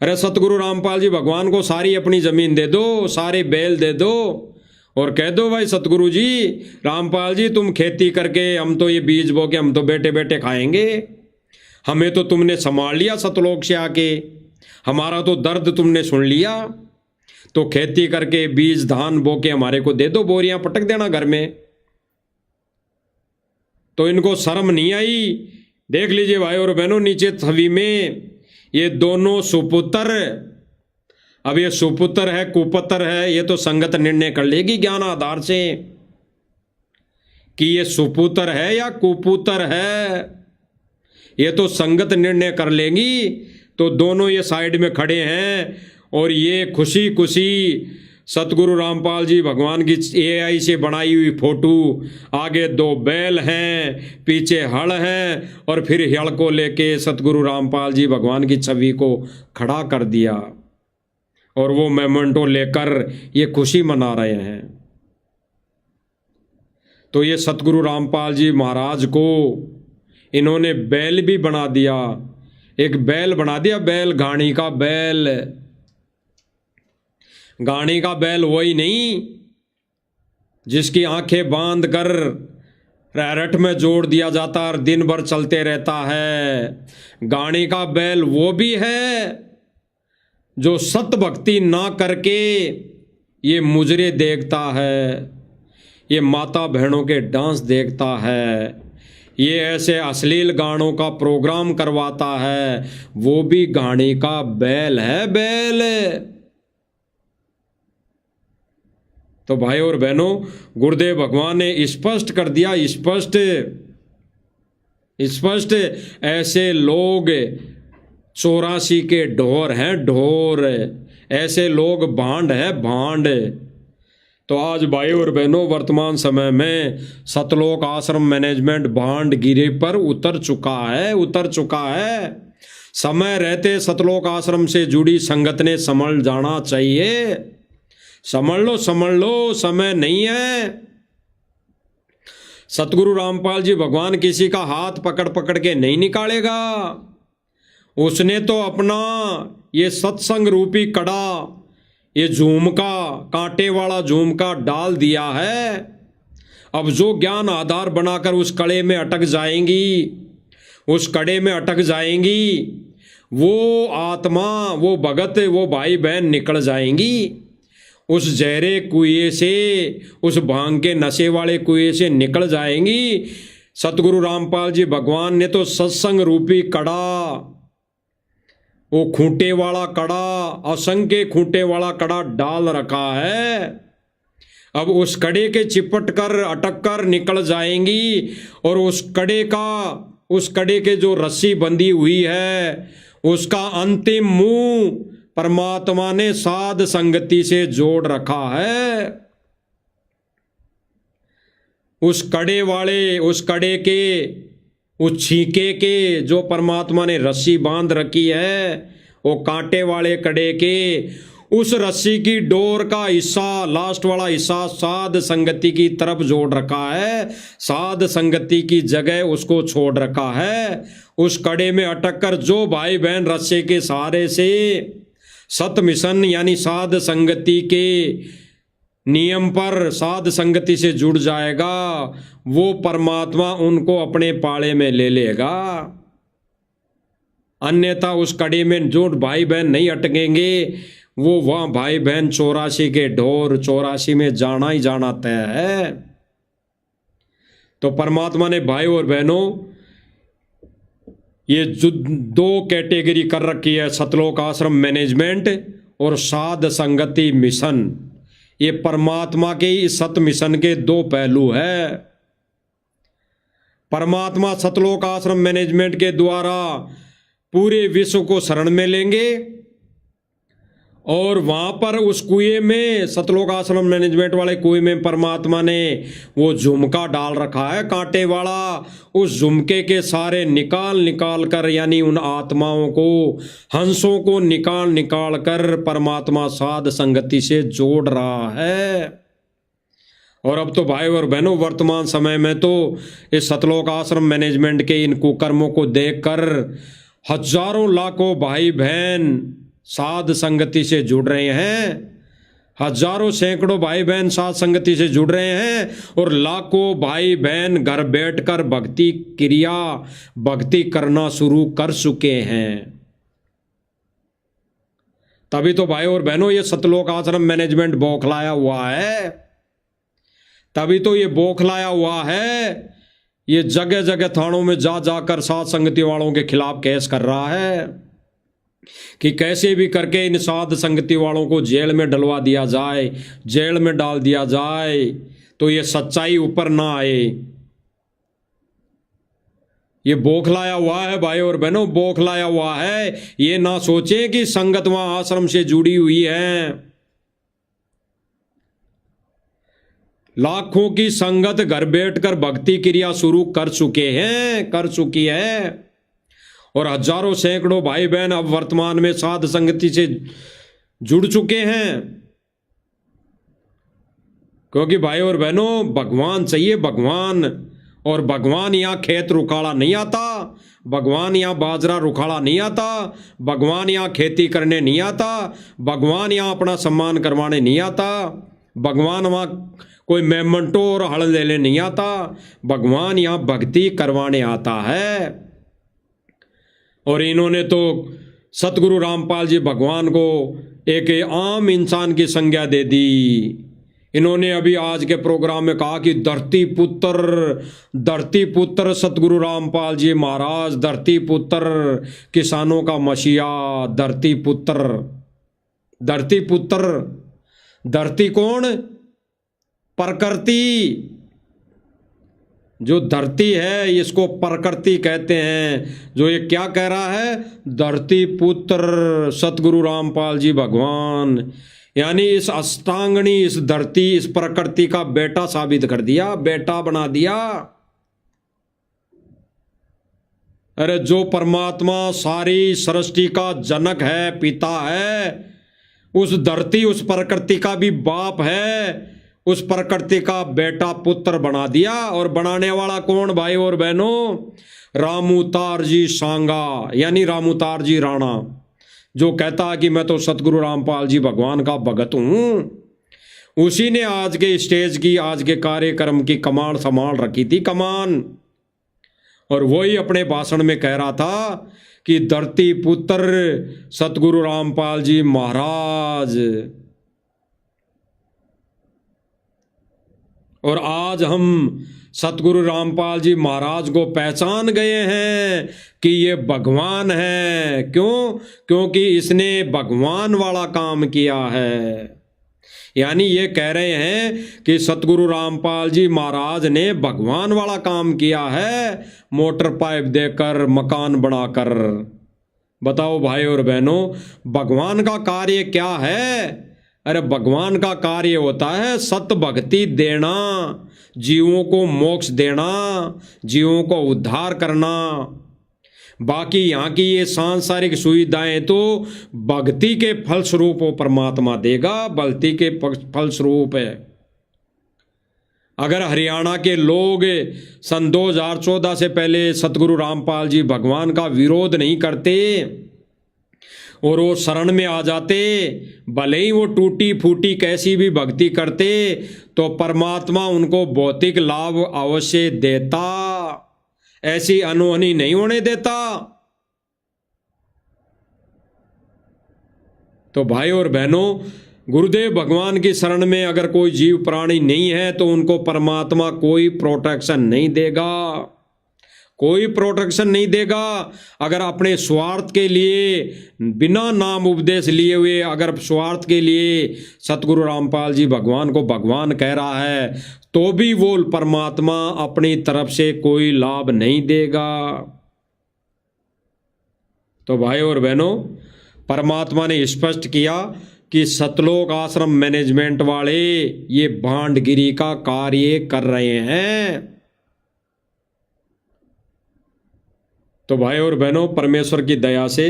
अरे सतगुरु रामपाल जी भगवान को सारी अपनी जमीन दे दो, सारे बैल दे दो और कह दो भाई सतगुरु जी रामपाल जी तुम खेती करके, हम तो ये बीज बो के हम तो बैठे बैठे खाएंगे, हमें तो तुमने संभाल लिया सतलोक से आके, हमारा तो दर्द तुमने सुन लिया, तो खेती करके बीज धान बो के हमारे को दे दो, बोरियां पटक देना घर में। तो इनको शर्म नहीं आई। देख लीजिए भाई और बहनों, नीचे छवि में ये दोनों सुपुत्र, अब ये सुपुत्र है कुपुत्र है, ये तो संगत निर्णय कर लेगी ज्ञान आधार से कि ये सुपुत्र है या कुपुत्र है, ये तो संगत निर्णय कर लेंगी। तो दोनों ये साइड में खड़े हैं और ये खुशी खुशी सतगुरु रामपाल जी भगवान की AI से बनाई हुई फोटो, आगे 2 बैल हैं, पीछे हल है, और फिर हल को लेके सतगुरु रामपाल जी भगवान की छवि को खड़ा कर दिया और वो मेमेंटो लेकर ये खुशी मना रहे हैं। तो ये सतगुरु रामपाल जी महाराज को इन्होंने बैल भी बना दिया, एक बैल बना दिया, बैल घाणी का बैल। गाड़ी का बैल वही नहीं जिसकी आंखें बांध कर रैरट में जोड़ दिया जाता और दिन भर चलते रहता है। गाड़ी का बैल वो भी है जो सत भक्ति ना करके ये मुजरे देखता है, ये माता बहनों के डांस देखता है, ये ऐसे अश्लील गानों का प्रोग्राम करवाता है, वो भी गाड़ी का बैल है, बैल। तो भाई और बहनों, गुरुदेव भगवान ने स्पष्ट कर दिया, स्पष्ट ऐसे लोग 84 के ढोर हैं, ढोर, ऐसे लोग भांड है, भांड। तो आज भाई और बहनों, वर्तमान समय में सतलोक आश्रम मैनेजमेंट भांड गिरे पर उतर चुका है। समय रहते सतलोक आश्रम से जुड़ी संगत ने संभल जाना चाहिए। समझ लो, समय नहीं है। सतगुरु रामपाल जी भगवान किसी का हाथ पकड़ पकड़ के नहीं निकालेगा। उसने तो अपना ये सत्संग रूपी कड़ा, ये झुमका, कांटे वाला झुमका डाल दिया है। अब जो ज्ञान आधार बनाकर उस कड़े में अटक जाएंगी, वो आत्मा, वो भगत, वो भाई बहन निकल जाएंगी। उस जहरे कुएं से, उस भांग के नशे वाले कुएं से निकल जाएंगी। सतगुरु रामपाल जी भगवान ने तो सत्संग रूपी कड़ा, वो खूंटे वाला कड़ा, असंख्य खूंटे वाला कड़ा डाल रखा है। अब उस कड़े के चिपट कर, अटक कर निकल जाएंगी और उस कड़े के जो रस्सी बंधी हुई है, उसका अंतिम मुंह परमात्मा ने साध संगति से जोड़ रखा है। उस कड़े के, उस छीके के जो परमात्मा ने रस्सी बांध रखी है, वो कांटे वाले कड़े के उस रस्सी की डोर का हिस्सा, लास्ट वाला हिस्सा साध संगति की तरफ जोड़ रखा है। साध संगति की जगह उसको छोड़ रखा है। उस कड़े में अटक कर जो भाई बहन रस्से के सहारे से सत मिशन यानी साध संगति के नियम पर, साध संगति से जुड़ जाएगा, वो परमात्मा उनको अपने पाले में ले लेगा। अन्यथा उस कड़ी में जो भाई बहन नहीं अटकेंगे, वो वह भाई बहन 84 के ढोर, 84 में जाना ही जाना तय है। तो परमात्मा ने भाई और बहनों ये जो 2 कैटेगरी कर रखी है, सतलोक आश्रम मैनेजमेंट और साध संगति मिशन। ये परमात्मा के इस सत मिशन के 2 पहलू है। परमात्मा सतलोक आश्रम मैनेजमेंट के द्वारा पूरे विश्व को शरण में लेंगे और वहां पर उस कुएं में, सतलोक आश्रम मैनेजमेंट वाले कुएं में परमात्मा ने वो झुमका डाल रखा है, कांटे वाला। उस झुमके के सारे निकाल कर, यानी उन आत्माओं को, हंसों को निकाल कर परमात्मा साध संगति से जोड़ रहा है। और अब तो भाई और बहनों, वर्तमान समय में तो इस सतलोक आश्रम मैनेजमेंट के इन कुकर्मों को देखकर हजारों लाखों भाई बहन साध संगति से जुड़ रहे हैं। हजारों सैकड़ों भाई बहन साध संगति से जुड़ रहे हैं और लाखों भाई बहन घर बैठकर भक्ति करना शुरू कर चुके हैं। तभी तो भाई और बहनों ये सतलोक आश्रम मैनेजमेंट बौखलाया हुआ है। तभी तो ये बौखलाया हुआ है। ये जगह जगह थानों में जाकर साध संगति वालों के खिलाफ केस कर रहा है कि कैसे भी करके इन साध संगति वालों को जेल में डलवा दिया जाए, जेल में डाल दिया जाए, तो ये सच्चाई ऊपर ना आए। ये बौखलाया हुआ है भाई और बहनों, बौखलाया हुआ है। ये ना सोचे कि संगत वहां आश्रम से जुड़ी हुई है। लाखों की संगत घर बैठकर भक्ति क्रिया शुरू कर चुकी है और हजारों सैकड़ों भाई बहन अब वर्तमान में साध संगति से जुड़ चुके हैं। क्योंकि भाई और बहनों, भगवान चाहिए, भगवान। और भगवान यहाँ खेत रुखाड़ा नहीं आता, भगवान यहाँ बाजरा रुखाड़ा नहीं आता, भगवान यहाँ खेती करने नहीं आता, भगवान यहाँ अपना सम्मान करवाने नहीं आता, भगवान वहाँ कोई मेमंटो और हल लेने नहीं आता, भगवान यहाँ भक्ति करवाने आता है। और इन्होंने तो सतगुरु रामपाल जी भगवान को एक आम इंसान की संज्ञा दे दी। इन्होंने अभी आज के प्रोग्राम में कहा कि धरती पुत्र सतगुरु रामपाल जी महाराज, धरती पुत्र, किसानों का मसीहा, धरती पुत्र। धरती कौन? प्रकृति। जो धरती है इसको प्रकृति कहते हैं। जो ये क्या कह रहा है? धरती पुत्र सतगुरु रामपाल जी भगवान, यानी इस अष्टांगनी, इस धरती, इस प्रकृति का बेटा साबित कर दिया, बेटा बना दिया। अरे जो परमात्मा सारी सृष्टि का जनक है, पिता है, उस धरती, उस प्रकृति का भी बाप है, उस प्रकृति का बेटा पुत्र बना दिया। और बनाने वाला कौन भाई और बहनों? रामूतार जी सांगा, यानी रामूतार जी राणा, जो कहता है कि मैं तो सतगुरु रामपाल जी भगवान का भगत हूं। उसी ने आज के स्टेज की, आज के कार्यक्रम की कमान संभाल रखी थी, कमान। और वही अपने भाषण में कह रहा था कि धरती पुत्र सतगुरु रामपाल जी महाराज। और आज हम सतगुरु रामपाल जी महाराज को पहचान गए हैं कि ये भगवान है। क्यों? क्योंकि इसने भगवान वाला काम किया है। यानी ये कह रहे हैं कि सतगुरु रामपाल जी महाराज ने भगवान वाला काम किया है, मोटर पाइप देकर, मकान बनाकर। बताओ भाई और बहनों, भगवान का कार्य क्या है? अरे भगवान का कार्य होता है सत भक्ति देना, जीवों को मोक्ष देना, जीवों को उद्धार करना। बाकी यहाँ की ये सांसारिक सुविधाएं तो भक्ति के फलस्वरूप वो परमात्मा देगा, भक्ति के फलस्वरूप है। अगर हरियाणा के लोग सन 2014 से पहले सतगुरु रामपाल जी भगवान का विरोध नहीं करते और वो शरण में आ जाते, भले ही वो टूटी फूटी कैसी भी भक्ति करते, तो परमात्मा उनको भौतिक लाभ अवश्य देता, ऐसी अनहोनी नहीं होने देता। तो भाई और बहनों, गुरुदेव भगवान की शरण में अगर कोई जीव प्राणी नहीं है तो उनको परमात्मा कोई प्रोटेक्शन नहीं देगा, कोई प्रोटेक्शन नहीं देगा। अगर अपने स्वार्थ के लिए, बिना नाम उपदेश लिए हुए, अगर स्वार्थ के लिए सतगुरु रामपाल जी भगवान को भगवान कह रहा है, तो भी वो परमात्मा अपनी तरफ से कोई लाभ नहीं देगा। तो भाई और बहनों, परमात्मा ने स्पष्ट किया कि सतलोक आश्रम मैनेजमेंट वाले ये भांडगिरी का कार्य कर रहे हैं। तो भाई और बहनों, परमेश्वर की दया से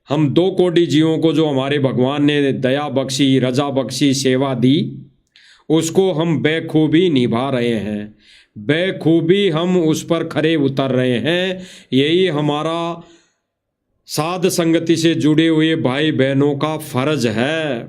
हम 2 कोटि जीवों को जो हमारे भगवान ने दया बख्शी, रजा बख्शी, सेवा दी, उसको हम बेखूबी निभा रहे हैं, बेखूबी हम उस पर खरे उतर रहे हैं। यही हमारा साध संगति से जुड़े हुए भाई बहनों का फर्ज है,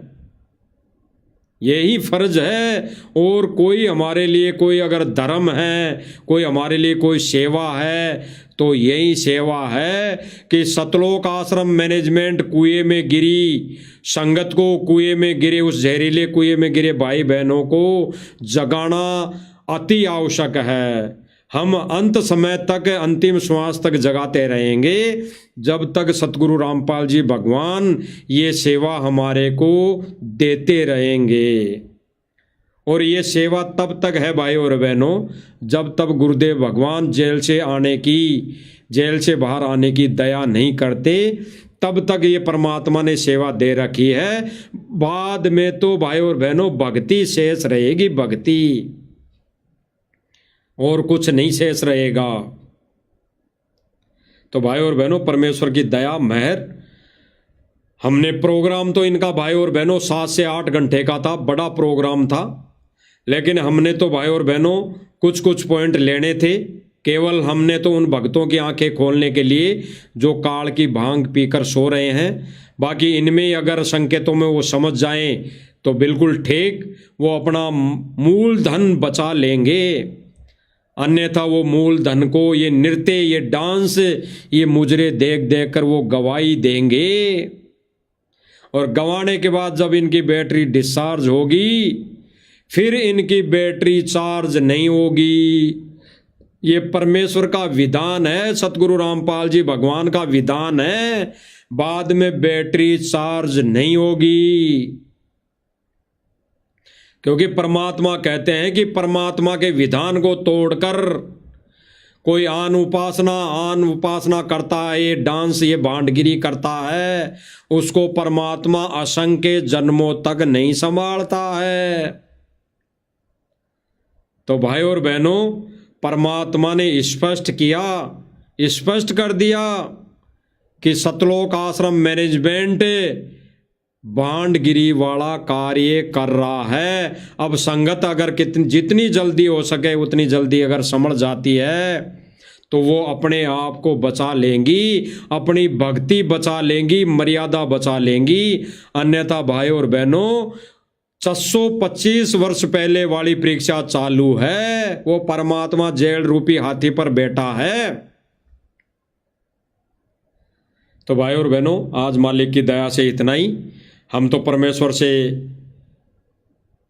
यही फर्ज है। और कोई हमारे लिए कोई अगर धर्म है, कोई हमारे लिए कोई सेवा है, तो यही सेवा है कि सतलोक आश्रम मैनेजमेंट कुएं में गिरी संगत को, कुएं में गिरे, उस जहरीले कुएं में गिरे भाई बहनों को जगाना अति आवश्यक है। हम अंत समय तक, अंतिम श्वास तक जगाते रहेंगे जब तक सतगुरु रामपाल जी भगवान ये सेवा हमारे को देते रहेंगे। और ये सेवा तब तक है भाई और बहनों जब तक गुरुदेव भगवान जेल से बाहर आने की दया नहीं करते, तब तक ये परमात्मा ने सेवा दे रखी है। बाद में तो भाई और बहनों भक्ति शेष रहेगी, भक्ति, और कुछ नहीं शेष रहेगा। तो भाई और बहनों परमेश्वर की दया महर। हमने प्रोग्राम तो इनका भाई और बहनों 7 से 8 घंटे का था, बड़ा प्रोग्राम था, लेकिन हमने तो भाई और बहनों कुछ कुछ पॉइंट लेने थे। केवल हमने तो उन भक्तों की आंखें खोलने के लिए जो काल की भांग पीकर सो रहे हैं, बाकी इनमें अगर संकेतों में वो समझ जाएं तो बिल्कुल ठीक, वो अपना मूल धन बचा लेंगे। अन्यथा वो मूल धन को, ये नृत्य, ये डांस, ये मुजरे देख देख कर वो गवाही देंगे, और गंवाने के बाद जब इनकी बैटरी डिस्चार्ज होगी फिर इनकी बैटरी चार्ज नहीं होगी। ये परमेश्वर का विधान है, सतगुरु रामपाल जी भगवान का विधान है, बाद में बैटरी चार्ज नहीं होगी। क्योंकि परमात्मा कहते हैं कि परमात्मा के विधान को तोड़कर कोई आन उपासना करता है, ये डांस, ये भांडगिरी करता है, उसको परमात्मा असंख्य जन्मों तक नहीं संभालता है। तो भाई और बहनों परमात्मा ने स्पष्ट कर दिया कि सतलोक आश्रम मैनेजमेंट भांडगिरी वाला कार्य कर रहा है। अब संगत अगर जितनी जल्दी हो सके उतनी जल्दी अगर समझ जाती है तो वो अपने आप को बचा लेंगी, अपनी भक्ति बचा लेंगी, मर्यादा बचा लेंगी। अन्यथा भाई और बहनों 625 वर्ष पहले वाली परीक्षा चालू है, वो परमात्मा जेल रूपी हाथी पर बैठा है। तो भाई और बहनों आज मालिक की दया से इतना ही। हम तो परमेश्वर से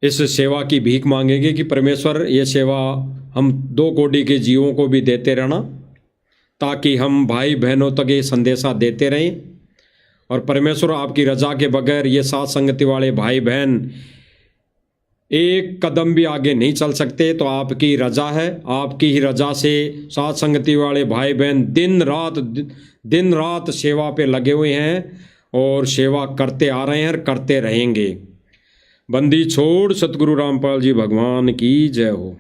इस सेवा की भीख मांगेंगे कि परमेश्वर ये सेवा हम 2 कोटि के जीवों को भी देते रहना, ताकि हम भाई बहनों तक ये संदेशा देते रहें। और परमेश्वर आपकी रजा के बगैर ये साथ संगति वाले भाई बहन एक कदम भी आगे नहीं चल सकते। तो आपकी रजा है, आपकी ही रजा से साथ संगति वाले भाई बहन दिन रात सेवा पे लगे हुए हैं और सेवा करते आ रहे हैं और करते रहेंगे। बंदी छोड़ सतगुरु रामपाल जी भगवान की जय हो।